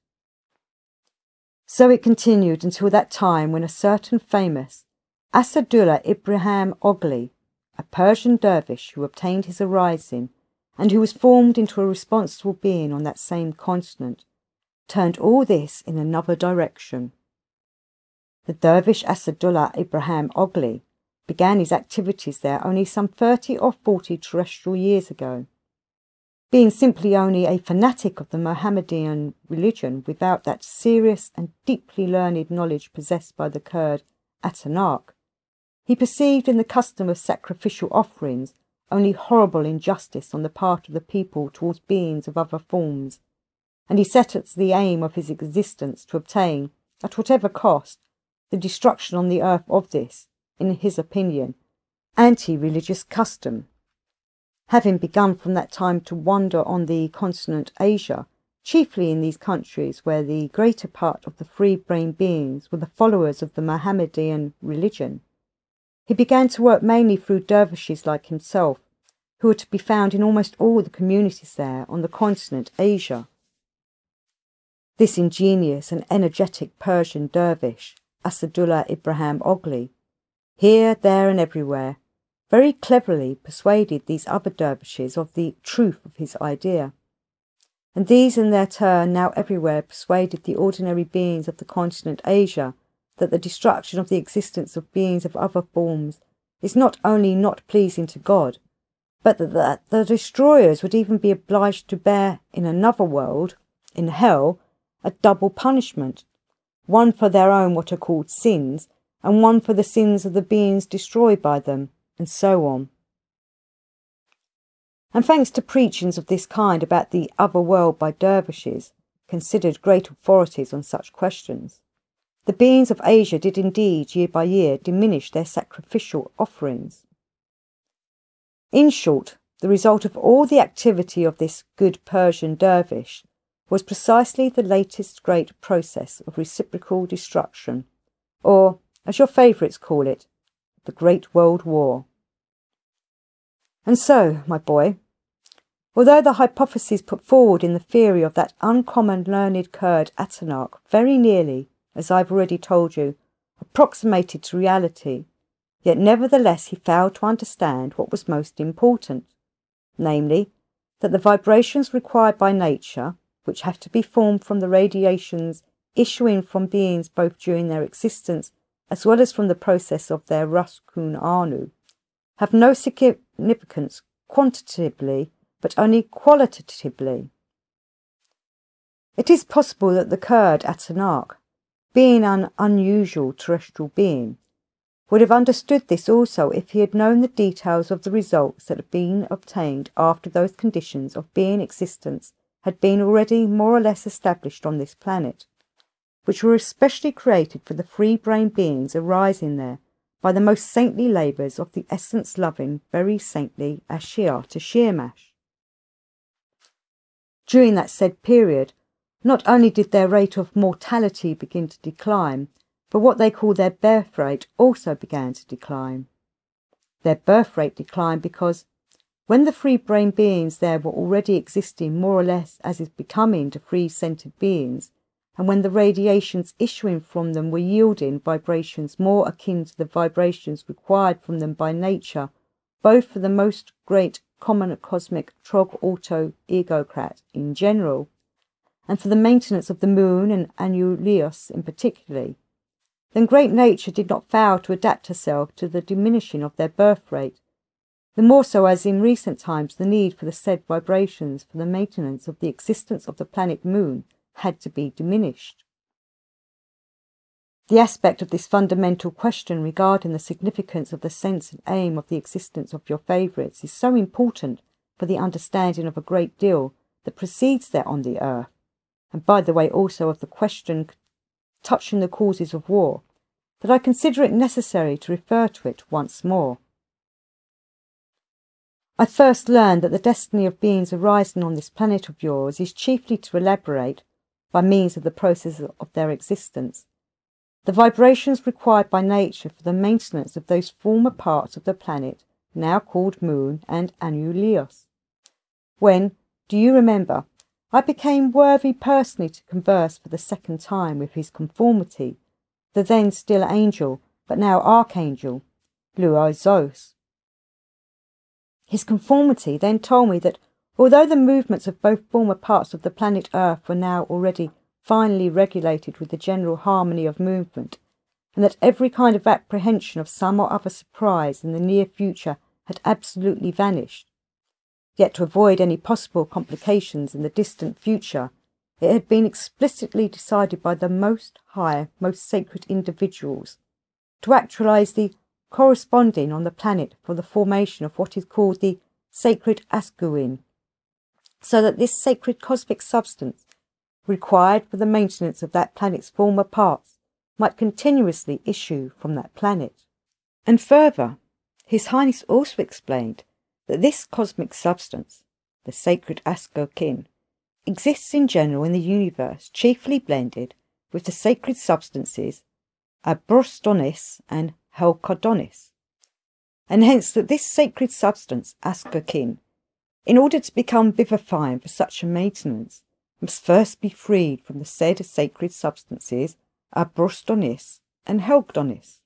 So it continued until that time when a certain famous Asadullah Ibrahim Ogli, a Persian dervish who obtained his arising and who was formed into a responsible being on that same continent, turned all this in another direction. The dervish Asadullah Ibrahim Ogli began his activities there only some 30 or 40 terrestrial years ago. Being simply only a fanatic of the Mohammedan religion without that serious and deeply learned knowledge possessed by the Kurd Ataturk, he perceived in the custom of sacrificial offerings only horrible injustice on the part of the people towards beings of other forms, and he set as the aim of his existence to obtain, at whatever cost, the destruction on the earth of this, in his opinion, anti-religious custom. Having begun from that time to wander on the continent Asia, chiefly in these countries where the greater part of the free-brained beings were the followers of the Mohammedan religion, he began to work mainly through dervishes like himself, who were to be found in almost all the communities there on the continent Asia. This ingenious and energetic Persian dervish, Asadullah Ibrahim Ogli, here, there and everywhere, very cleverly persuaded these other dervishes of the truth of his idea, and these in their turn now everywhere persuaded the ordinary beings of the continent Asia that the destruction of the existence of beings of other forms is not only not pleasing to God, but that the destroyers would even be obliged to bear in another world, in hell, a double punishment, one for their own what are called sins, and one for the sins of the beings destroyed by them, and so on. And thanks to preachings of this kind about the other world by dervishes, considered great authorities on such questions, the beings of Asia did indeed year by year diminish their sacrificial offerings. In short, the result of all the activity of this good Persian dervish was precisely the latest great process of reciprocal destruction, or, as your favourites call it, the Great World War. And so, my boy, although the hypotheses put forward in the theory of that uncommon learned Kurd Ataturk very nearly, as I've already told you, approximated to reality, yet nevertheless he failed to understand what was most important, namely, that the vibrations required by nature, which have to be formed from the radiations issuing from beings both during their existence as well as from the process of their Ruskun Anu, have no significance quantitatively, but only qualitatively. It is possible that the Kurd Ataturk, being an unusual terrestrial being, would have understood this also if he had known the details of the results that had been obtained after those conditions of being existence had been already more or less established on this planet, which were especially created for the free-brained beings arising there by the most saintly labours of the essence-loving, very saintly Ashir to Shirmash. During that said period, not only did their rate of mortality begin to decline, but what they call their birth rate also began to decline. Their birth rate declined because, when the free-brained beings there were already existing more or less as is becoming to free-centred beings, and when the radiations issuing from them were yielding vibrations more akin to the vibrations required from them by nature, both for the most great common cosmic trog-auto-egocrat in general, and for the maintenance of the moon and Anulius in particular, then great nature did not fail to adapt herself to the diminishing of their birth rate, the more so as in recent times the need for the said vibrations for the maintenance of the existence of the planet Moon had to be diminished. The aspect of this fundamental question regarding the significance of the sense and aim of the existence of your favourites is so important for the understanding of a great deal that proceeds there on the earth, and by the way also of the question touching the causes of war, that I consider it necessary to refer to it once more. I first learned that the destiny of beings arising on this planet of yours is chiefly to elaborate, by means of the process of their existence, the vibrations required by nature for the maintenance of those former parts of the planet now called Moon and Anulius. When, do you remember, I became worthy personally to converse for the second time with his conformity, the then still angel, but now archangel, Luozos. His conformity then told me that Although the movements of both former parts of the planet Earth were now already finely regulated with the general harmony of movement, and that every kind of apprehension of some or other surprise in the near future had absolutely vanished, yet to avoid any possible complications in the distant future, it had been explicitly decided by the most high, most sacred individuals to actualize the corresponding on the planet for the formation of what is called the sacred Asguin, so that this sacred cosmic substance, required for the maintenance of that planet's former parts, might continuously issue from that planet. And further, His Highness also explained that this cosmic substance, the sacred Asgokin, exists in general in the universe, chiefly blended with the sacred substances Abrostonis and Helkodonis, and hence that this sacred substance, Asgokin, in order to become vivifying for such a maintenance, must first be freed from the said sacred substances Abrostonis and Helkodonis.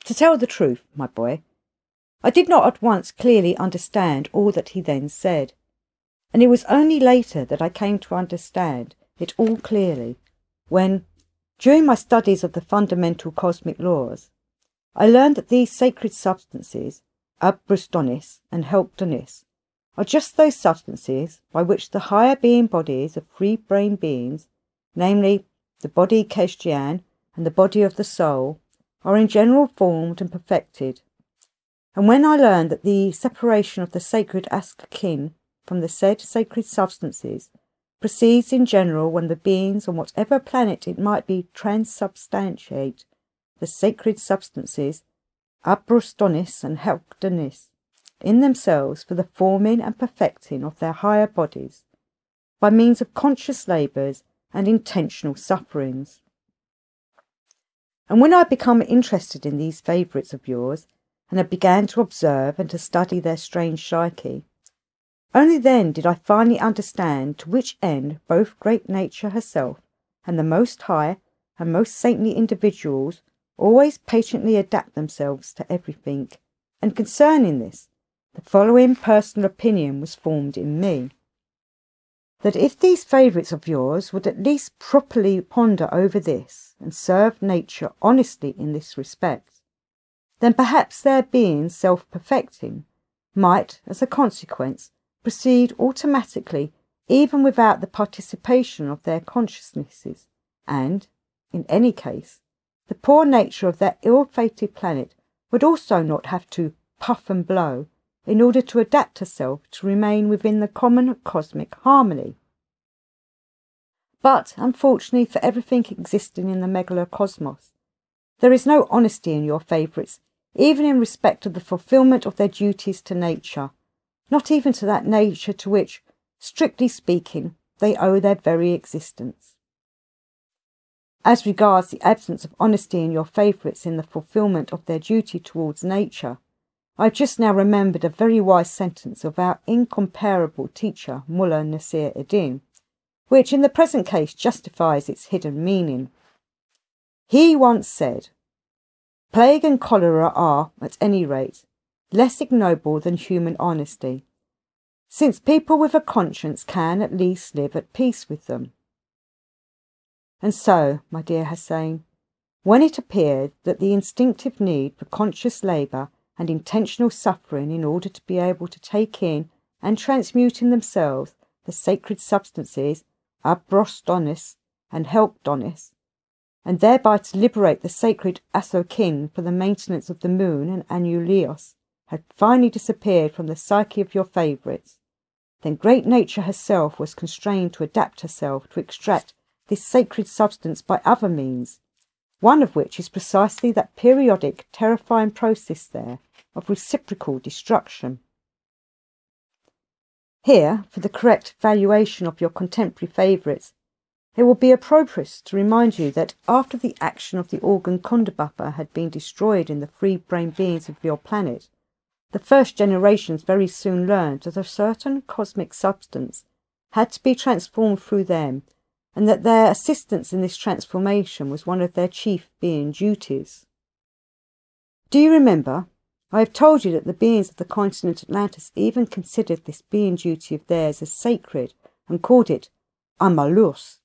To tell the truth, my boy, I did not at once clearly understand all that he then said, and it was only later that I came to understand it all clearly, when, during my studies of the fundamental cosmic laws, I learned that these sacred substances, Abrostonis and Helkodonis, are just those substances by which the higher being bodies of free-brain beings, namely the body Kesjian and the body of the soul, are in general formed and perfected. And when I learned that the separation of the sacred Asgokin from the said sacred substances proceeds in general when the beings on whatever planet it might be transubstantiate the sacred substances Abrostonis and Helkodonis in themselves for the forming and perfecting of their higher bodies by means of conscious labours and intentional sufferings. And when I had become interested in these favourites of yours, and had began to observe and to study their strange psyche, only then did I finally understand to which end both great Nature herself and the most high and most saintly individuals always patiently adapt themselves to everything, and concerning this, the following personal opinion was formed in me: that if these favourites of yours would at least properly ponder over this, and serve nature honestly in this respect, then perhaps their being self-perfecting might, as a consequence, proceed automatically even without the participation of their consciousnesses, and, in any case, the poor nature of that ill-fated planet would also not have to puff and blow in order to adapt herself to remain within the common cosmic harmony. But, unfortunately for everything existing in the megalocosmos, there is no honesty in your favourites, even in respect of the fulfilment of their duties to nature, not even to that nature to which, strictly speaking, they owe their very existence. As regards the absence of honesty in your favourites in the fulfilment of their duty towards nature, I have just now remembered a very wise sentence of our incomparable teacher Mullah Nasir Eddin, which in the present case justifies its hidden meaning. He once said, "Plague and cholera are, at any rate, less ignoble than human honesty, since people with a conscience can at least live at peace with them." And so, my dear Hussein, when it appeared that the instinctive need for conscious labour and intentional suffering in order to be able to take in and transmute in themselves the sacred substances Abrostonis and Helkodonis, and thereby to liberate the sacred Asgokin for the maintenance of the moon and Anulios, had finally disappeared from the psyche of your favourites, then great nature herself was constrained to adapt herself to extract this sacred substance by other means, one of which is precisely that periodic, terrifying process there of reciprocal destruction. Here, for the correct valuation of your contemporary favourites, it will be appropriate to remind you that after the action of the organ Kondabuppa had been destroyed in the free-brain beings of your planet, the first generations very soon learned that a certain cosmic substance had to be transformed through them, and that their assistance in this transformation was one of their chief being duties. Do you remember, I have told you that the beings of the continent Atlantis even considered this being duty of theirs as sacred and called it Amalus,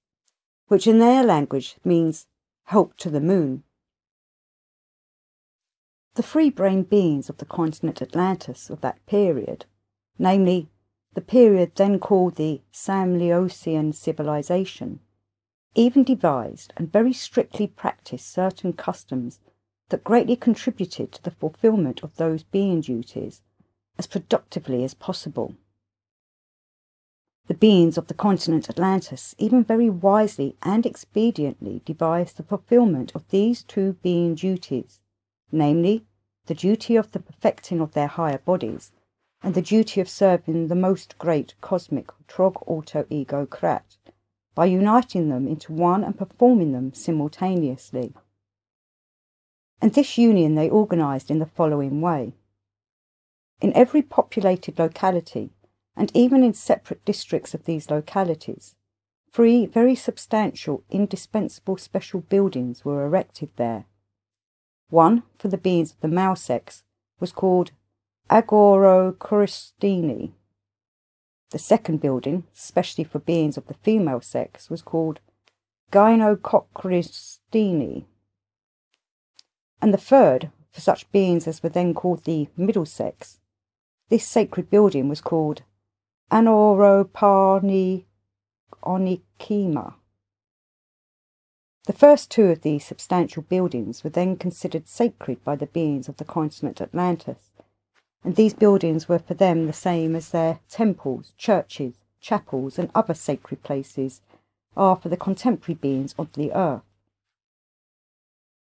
which in their language means help to the moon. The free-brained beings of the continent Atlantis of that period, namely the period then called the Samleosian civilization, even devised and very strictly practiced certain customs that greatly contributed to the fulfillment of those being duties as productively as possible. The beings of the continent Atlantis even very wisely and expediently devised the fulfillment of these two being duties, namely the duty of the perfecting of their higher bodies and the duty of serving the most great cosmic Trog Auto-Ego Krat, by uniting them into one and performing them simultaneously. And this union they organised in the following way. In every populated locality, and even in separate districts of these localities, 3 very substantial, indispensable special buildings were erected there. One, for the beings of the male sex, was called Agorochristini. The second building, specially for beings of the female sex, was called Gynocochristini. And the third, for such beings as were then called the middle sex, this sacred building was called Anoroparni Onikima. The first 2 of these substantial buildings were then considered sacred by the beings of the continent Atlantis, and these buildings were for them the same as their temples, churches, chapels, and other sacred places are for the contemporary beings of the earth.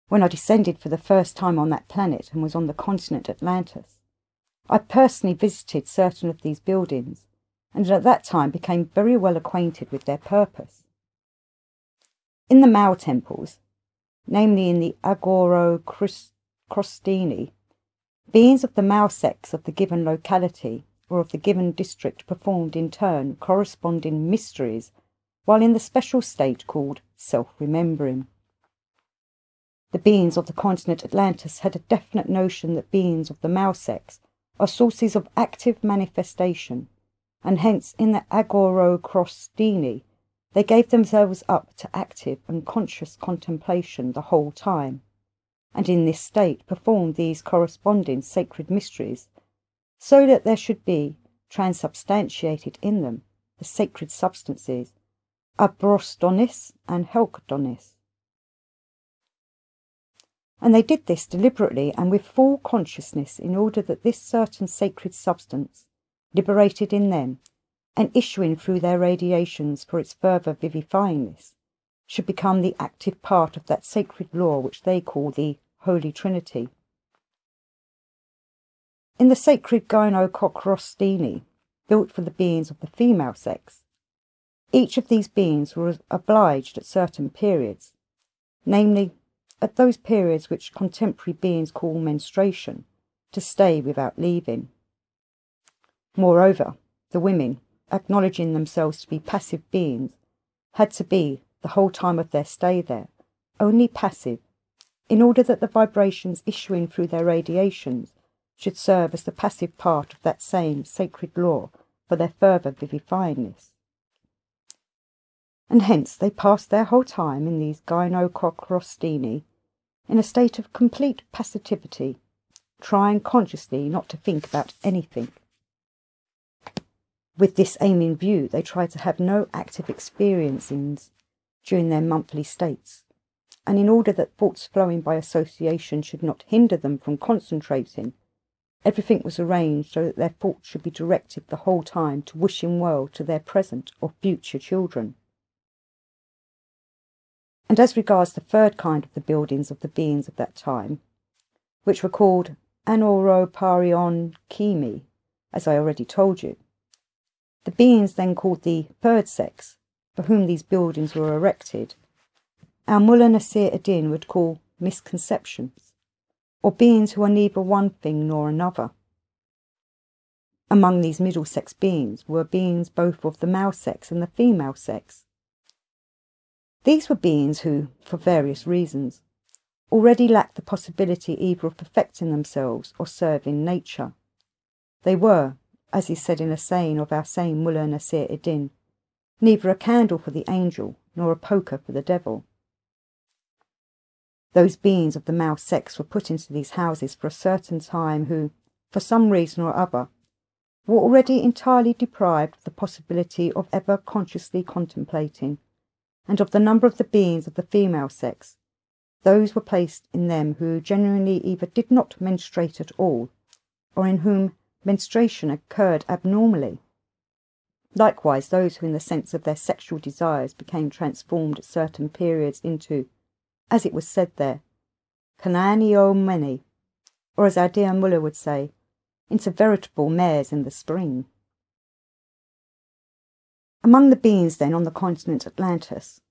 When I descended for the first time on that planet and was on the continent Atlantis, I personally visited certain of these buildings, and at that time became very well acquainted with their purpose. In the male temples, namely in the Agorochristini, beings of the male sex of the given locality or of the given district performed in turn corresponding mysteries while in the special state called self-remembering. The beings of the continent Atlantis had a definite notion that beings of the male sex are sources of active manifestation, and hence in the Agorochristini they gave themselves up to active and conscious contemplation the whole time, and in this state performed these corresponding sacred mysteries, so that there should be transubstantiated in them the sacred substances Abrostonis and Helkdonis. And they did this deliberately and with full consciousness in order that this certain sacred substance, liberated in them, and issuing through their radiations for its further vivifyingness, should become the active part of that sacred law which they call the Holy Trinity. In the sacred Gynocochristini, built for the beings of the female sex, each of these beings was obliged at certain periods, namely at those periods which contemporary beings call menstruation, to stay without leaving. Moreover, the women, acknowledging themselves to be passive beings, had to be, the whole time of their stay there, only passive, in order that the vibrations issuing through their radiations should serve as the passive part of that same sacred law for their further vivifyingness. And hence they passed their whole time in these Gynocochristini in a state of complete passivity, trying consciously not to think about anything. With this aim in view, they tried to have no active experiencings during their monthly states, and in order that thoughts flowing by association should not hinder them from concentrating, everything was arranged so that their thoughts should be directed the whole time to wishing well to their present or future children. And as regards the third kind of the buildings of the beings of that time, which were called Anoroparni Kimi, as I already told you, the beings then called the third sex, for whom these buildings were erected, our Mullah Nasir ad-Din would call misconceptions, or beings who are neither one thing nor another. Among these middle sex beings were beings both of the male sex and the female sex. These were beings who, for various reasons, already lacked the possibility either of perfecting themselves or serving nature. They were, as is said in a saying of our same Mullah Nasir Eddin, neither a candle for the angel nor a poker for the devil. Those beings of the male sex were put into these houses for a certain time who, for some reason or other, were already entirely deprived of the possibility of ever consciously contemplating, and of the number of the beings of the female sex. Those were placed in them who genuinely either did not menstruate at all, or in whom menstruation occurred abnormally. Likewise, those who in the sense of their sexual desires became transformed at certain periods into, as it was said there, Kanani many, or as our dear Mullah would say, into veritable mares in the spring. Among the beings then on the continent Atlantis,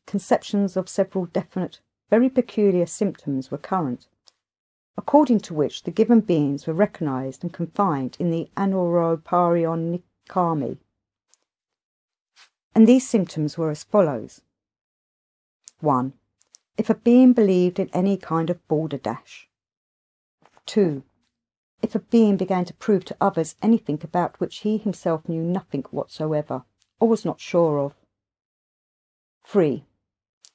conceptions of several definite, very peculiar symptoms were current, according to which the given beings were recognised and confined in the Anoroparyon Nikami. And these symptoms were as follows. 1. If a being believed in any kind of balderdash. 2. If a being began to prove to others anything about which he himself knew nothing whatsoever, or was not sure of. 3.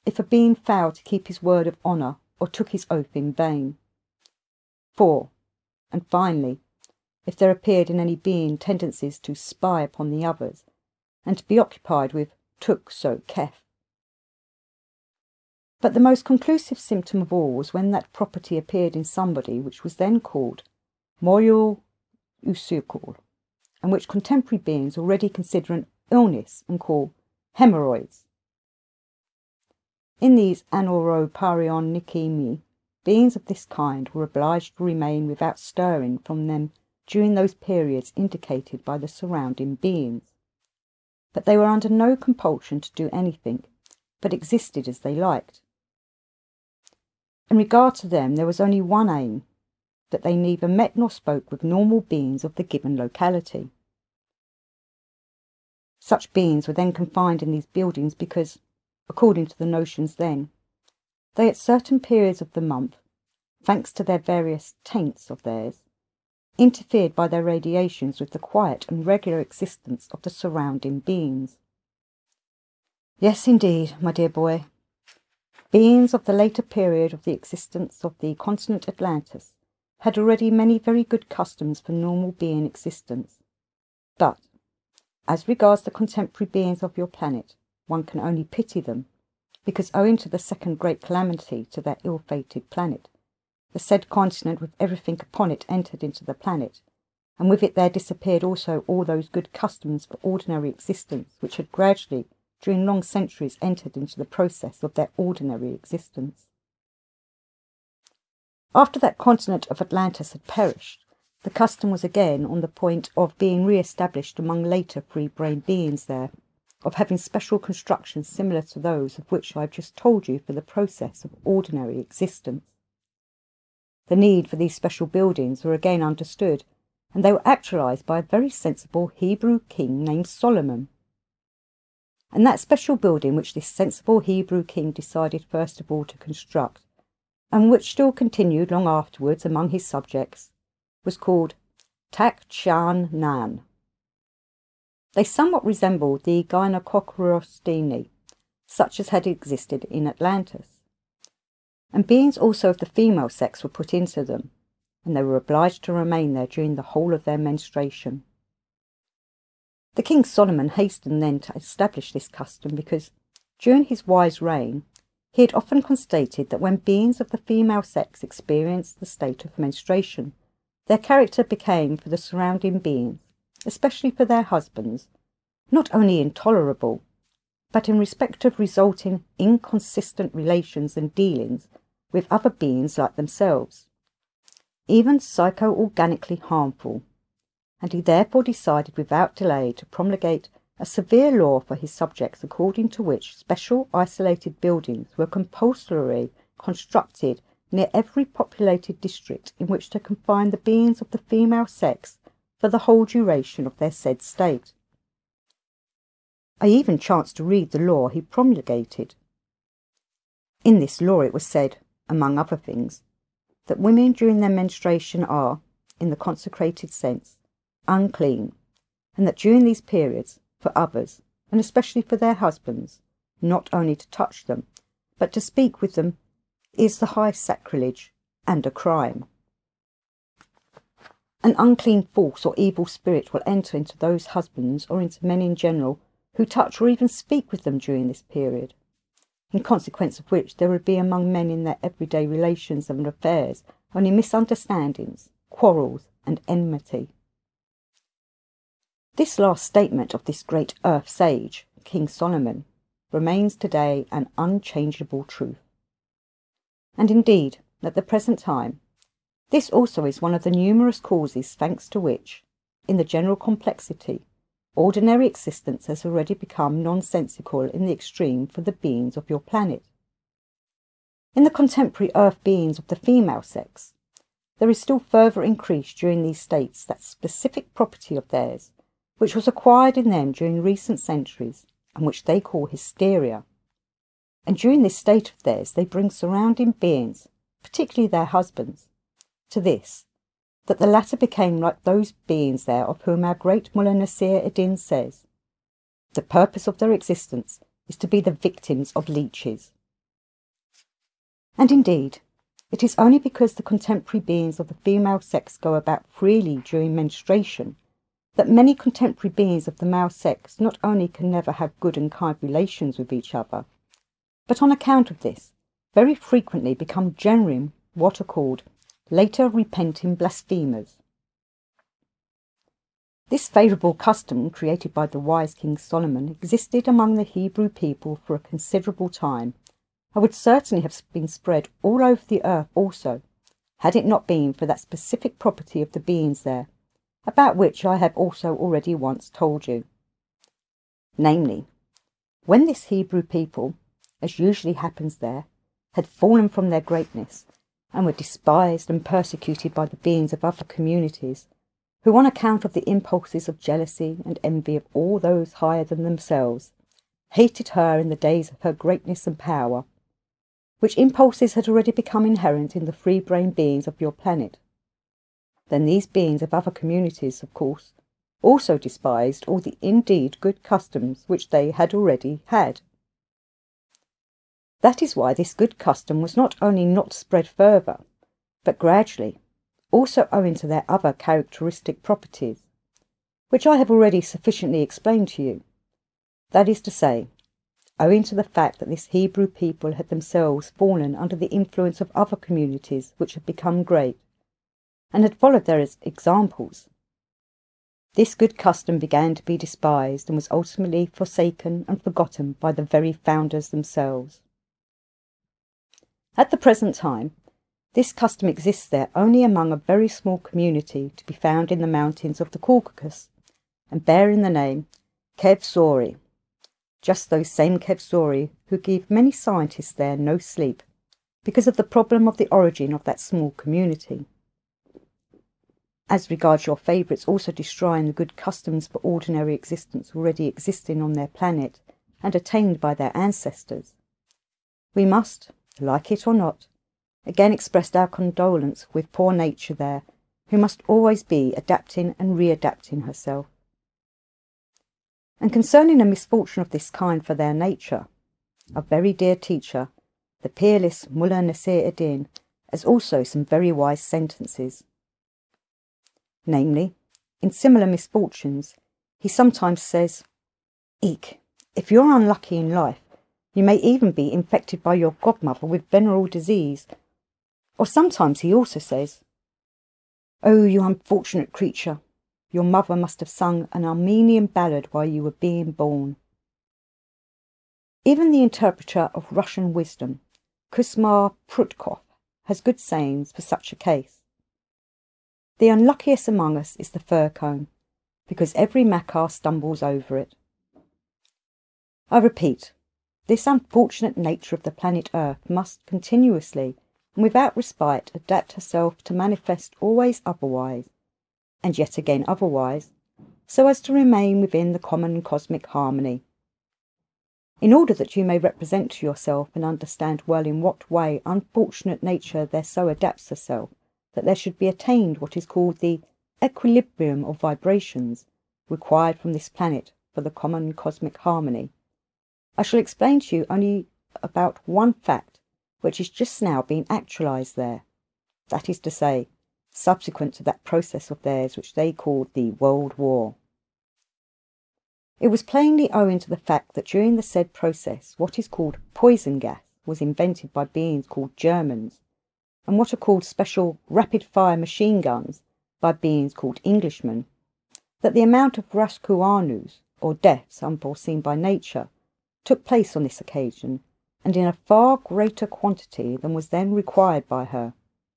If a being failed to keep his word of honour, or took his oath in vain. 4. And finally, if there appeared in any being tendencies to spy upon the others, and to be occupied with tuk so kef. But the most conclusive symptom of all was when that property appeared in somebody which was then called moral usukul, and which contemporary beings already consider an illness and call hemorrhoids. In these Anoroparyon Nikimi, beings of this kind were obliged to remain without stirring from them during those periods indicated by the surrounding beings. But they were under no compulsion to do anything, but existed as they liked. In regard to them there was only one aim, that they neither met nor spoke with normal beings of the given locality. Such beings were then confined in these buildings because, according to the notions then, they at certain periods of the month, thanks to their various taints of theirs, interfered by their radiations with the quiet and regular existence of the surrounding beings. Yes, indeed, my dear boy, beings of the later period of the existence of the continent Atlantis had already many very good customs for normal being existence. But, as regards the contemporary beings of your planet, one can only pity them, because owing to the second great calamity to their ill-fated planet, the said continent with everything upon it entered into the planet, and with it there disappeared also all those good customs for ordinary existence which had gradually, during long centuries, entered into the process of their ordinary existence. After that continent of Atlantis had perished, the custom was again on the point of being re-established among later free-brain beings there, of having special constructions similar to those of which I have just told you for the process of ordinary existence. The need for these special buildings were again understood, and they were actualized by a very sensible Hebrew king named Solomon. And that special building which this sensible Hebrew king decided first of all to construct, and which still continued long afterwards among his subjects, was called Tak Chan Nan. They somewhat resembled the gynecochorostini, such as had existed in Atlantis. And beings also of the female sex were put into them, and they were obliged to remain there during the whole of their menstruation. The King Solomon hastened then to establish this custom because, during his wise reign, he had often constated that when beings of the female sex experienced the state of menstruation, their character became for the surrounding beings, especially for their husbands, not only intolerable, but in respect of resulting inconsistent relations and dealings with other beings like themselves, even psycho-organically harmful, and he therefore decided without delay to promulgate a severe law for his subjects, according to which special isolated buildings were compulsorily constructed near every populated district in which to confine the beings of the female sex for the whole duration of their said state. I even chanced to read the law he promulgated. In this law it was said, among other things, that women during their menstruation are, in the consecrated sense, unclean, and that during these periods, for others, and especially for their husbands, not only to touch them, but to speak with them, is the high sacrilege and a crime. An unclean force or evil spirit will enter into those husbands, or into men in general, who touch or even speak with them during this period, in consequence of which there would be among men in their everyday relations and affairs only misunderstandings, quarrels, and enmity. This last statement of this great earth sage, King Solomon, remains today an unchangeable truth. And indeed, at the present time, this also is one of the numerous causes thanks to which, in the general complexity, ordinary existence has already become nonsensical in the extreme for the beings of your planet. In the contemporary earth beings of the female sex, there is still further increased during these states that specific property of theirs, which was acquired in them during recent centuries, and which they call hysteria. And during this state of theirs they bring surrounding beings, particularly their husbands, to this, that the latter became like those beings there of whom our great Mullah Nasir ad-Din says, the purpose of their existence is to be the victims of leeches. And indeed, it is only because the contemporary beings of the female sex go about freely during menstruation that many contemporary beings of the male sex not only can never have good and kind relations with each other, but on account of this, very frequently become genuine what are called later repenting blasphemers. This favourable custom, created by the wise King Solomon, existed among the Hebrew people for a considerable time, and would certainly have been spread all over the earth also, had it not been for that specific property of the beings there, about which I have also already once told you. Namely, when this Hebrew people, as usually happens there, had fallen from their greatness, and were despised and persecuted by the beings of other communities, who on account of the impulses of jealousy and envy of all those higher than themselves, hated her in the days of her greatness and power, which impulses had already become inherent in the free-brained beings of your planet. Then these beings of other communities, of course, also despised all the indeed good customs which they had already had. That is why this good custom was not only not spread further, but gradually, also owing to their other characteristic properties, which I have already sufficiently explained to you. That is to say, owing to the fact that this Hebrew people had themselves fallen under the influence of other communities which had become great, and had followed their examples. This good custom began to be despised and was ultimately forsaken and forgotten by the very founders themselves. At the present time, this custom exists there only among a very small community to be found in the mountains of the Caucasus, and bearing the name Kevsori, just those same Kevsori who give many scientists there no sleep, because of the problem of the origin of that small community. As regards your favourites also destroying the good customs for ordinary existence already existing on their planet and attained by their ancestors, we must, like it or not, again express our condolence with poor nature there, who must always be adapting and readapting herself. And concerning a misfortune of this kind for their nature, a very dear teacher, the peerless Mullah Nasir ad-Din, has also some very wise sentences. Namely, in similar misfortunes, he sometimes says, "Eek, if you're unlucky in life, you may even be infected by your godmother with venereal disease." Or sometimes he also says, "Oh, you unfortunate creature, your mother must have sung an Armenian ballad while you were being born." Even the interpreter of Russian wisdom, Kusma Prutkov, has good sayings for such a case. The unluckiest among us is the fir cone, because every Makar stumbles over it. I repeat, this unfortunate nature of the planet Earth must continuously and without respite adapt herself to manifest always otherwise, and yet again otherwise, so as to remain within the common cosmic harmony. in order that you may represent to yourself and understand well in what way unfortunate nature there so adapts herself that there should be attained what is called the equilibrium of vibrations required from this planet for the common cosmic harmony, I shall explain to you only about one fact which is just now being actualized there, that is to say, subsequent to that process of theirs which they called the World War. It was plainly owing to the fact that during the said process what is called poison gas was invented by beings called Germans, and what are called special rapid-fire machine guns by beings called Englishmen, that the amount of rascuanus, or deaths unforeseen by nature, took place on this occasion, and in a far greater quantity than was then required by her,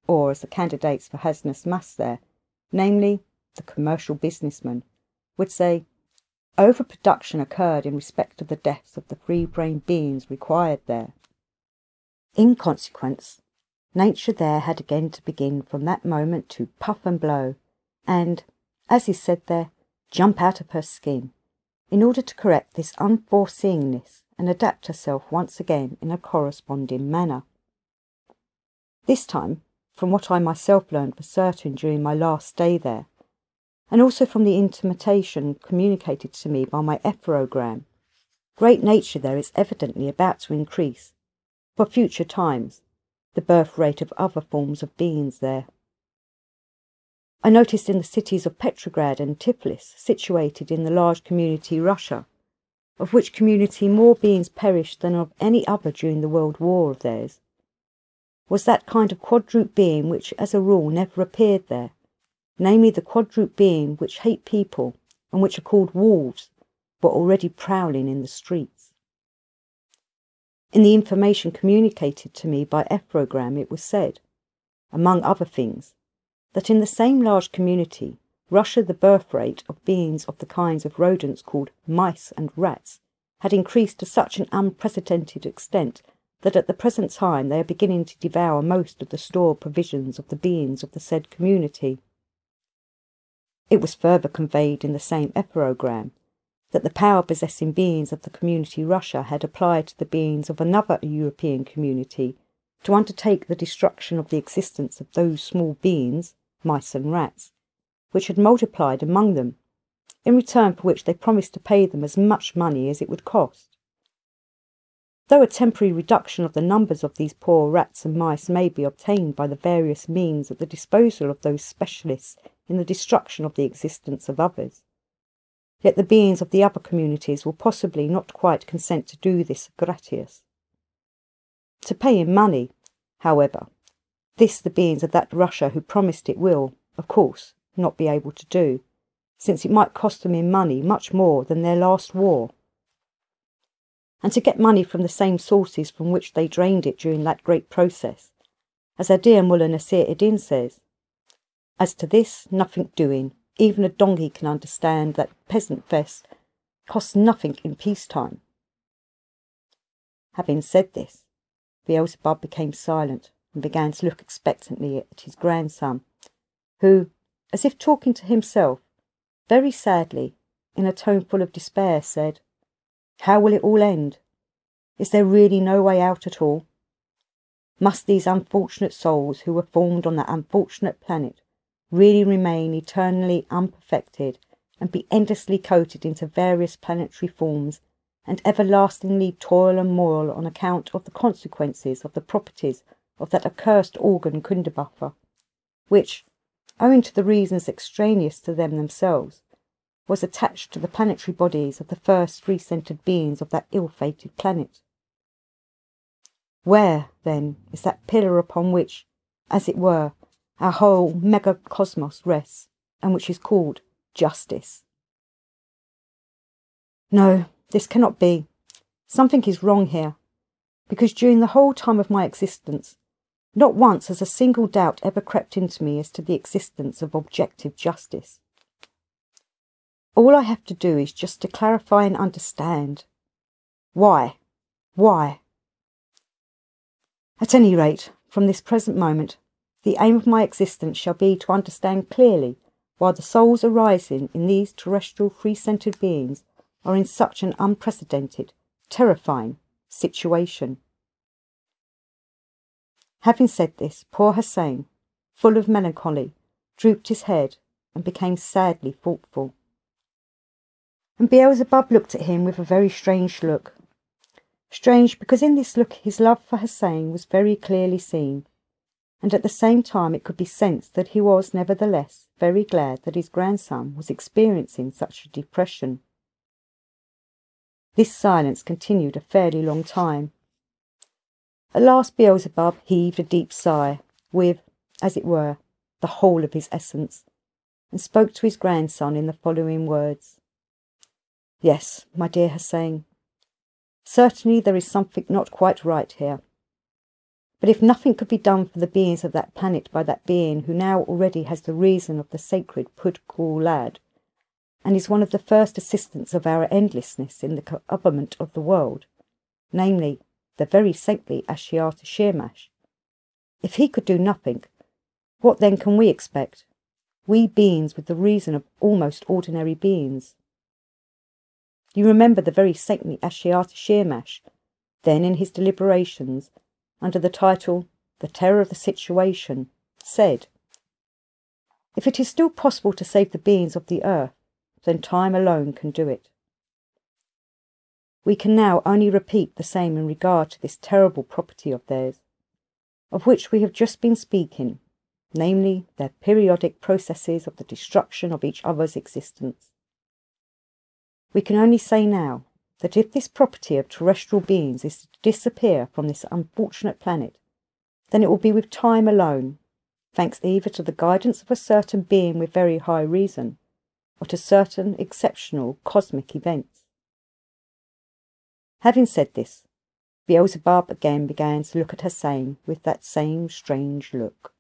or as the candidates for Hasnas Mas there, namely the commercial businessman, would say, overproduction occurred in respect of the deaths of the free-brained beings required there. In consequence, nature there had again to begin from that moment to puff and blow, and, as is said there, jump out of her skin, in order to correct this unforeseeingness and adapt herself once again in a corresponding manner. This time, from what I myself learned for certain during my last stay there, and also from the intimation communicated to me by my epherogram, great nature there is evidently about to increase, for future times, the birth rate of other forms of beings there. I noticed in the cities of Petrograd and Tiflis, situated in the large community Russia, of which community more beings perished than of any other during the World War of theirs, was that kind of quadruped being which as a rule never appeared there, namely the quadruped being which hate people and which are called wolves, were already prowling in the streets. In the information communicated to me by epherogram it was said, among other things, that in the same large community, Russia, the birth rate of beings of the kinds of rodents called mice and rats had increased to such an unprecedented extent that at the present time they are beginning to devour most of the stored provisions of the beings of the said community. It was further conveyed in the same epherogram that the power-possessing beings of the community Russia had applied to the beings of another European community to undertake the destruction of the existence of those small beings, mice and rats, which had multiplied among them, in return for which they promised to pay them as much money as it would cost. Though a temporary reduction of the numbers of these poor rats and mice may be obtained by the various means at the disposal of those specialists in the destruction of the existence of others, yet the beings of the other communities will possibly not quite consent to do this gratias. To pay in money, however, this the beings of that Russia who promised it will, of course, not be able to do, since it might cost them in money much more than their last war. And to get money from the same sources from which they drained it during that great process, as our dear Mullah Nasir Eddin says, as to this, nothing doing, even a donkey can understand that peasant fest costs nothing in peacetime. Having said this, Beelzebub became silent and began to look expectantly at his grandson, who, as if talking to himself, very sadly, in a tone full of despair, said, "How will it all end? Is there really no way out at all? Must these unfortunate souls who were formed on that unfortunate planet really remain eternally unperfected and be endlessly coated into various planetary forms and everlastingly toil and moil on account of the consequences of the properties of that accursed organ Kundabuffer, which, owing to the reasons extraneous to them themselves, was attached to the planetary bodies of the first free-centred beings of that ill-fated planet? Where, then, is that pillar upon which, as it were, our whole megacosmos rests, and which is called justice? No, this cannot be. Something is wrong here, because during the whole time of my existence, not once has a single doubt ever crept into me as to the existence of objective justice. All I have to do is just to clarify and understand. Why? Why? At any rate, from this present moment, the aim of my existence shall be to understand clearly why the souls arising in these terrestrial free-centred beings are in such an unprecedented, terrifying situation. Having said this, poor Hussein, full of melancholy, drooped his head and became sadly thoughtful. And Beelzebub looked at him with a very strange look. Strange because in this look his love for Hussein was very clearly seen, and at the same time it could be sensed that he was nevertheless very glad that his grandson was experiencing such a depression. This silence continued a fairly long time. At last Beelzebub heaved a deep sigh, with, as it were, the whole of his essence, and spoke to his grandson in the following words. "Yes, my dear Hussein, certainly there is something not quite right here. But if nothing could be done for the beings of that planet by that being who now already has the reason of the sacred Pud-Kul-Lad, and is one of the first assistants of our endlessness in the government of the world, namely, the very saintly Ashiata Shirmash, if he could do nothing, what then can we expect, we beings with the reason of almost ordinary beings? You remember the very saintly Ashiata Shirmash, then in his deliberations, under the title, The Terror of the Situation, said, "If it is still possible to save the beings of the earth, then time alone can do it." We can now only repeat the same in regard to this terrible property of theirs, of which we have just been speaking, namely their periodic processes of the destruction of each other's existence. We can only say now that if this property of terrestrial beings is to disappear from this unfortunate planet, then it will be with time alone, thanks either to the guidance of a certain being with very high reason, or to certain exceptional cosmic events. Having said this, Beelzebub again began to look at Hussein with that same strange look.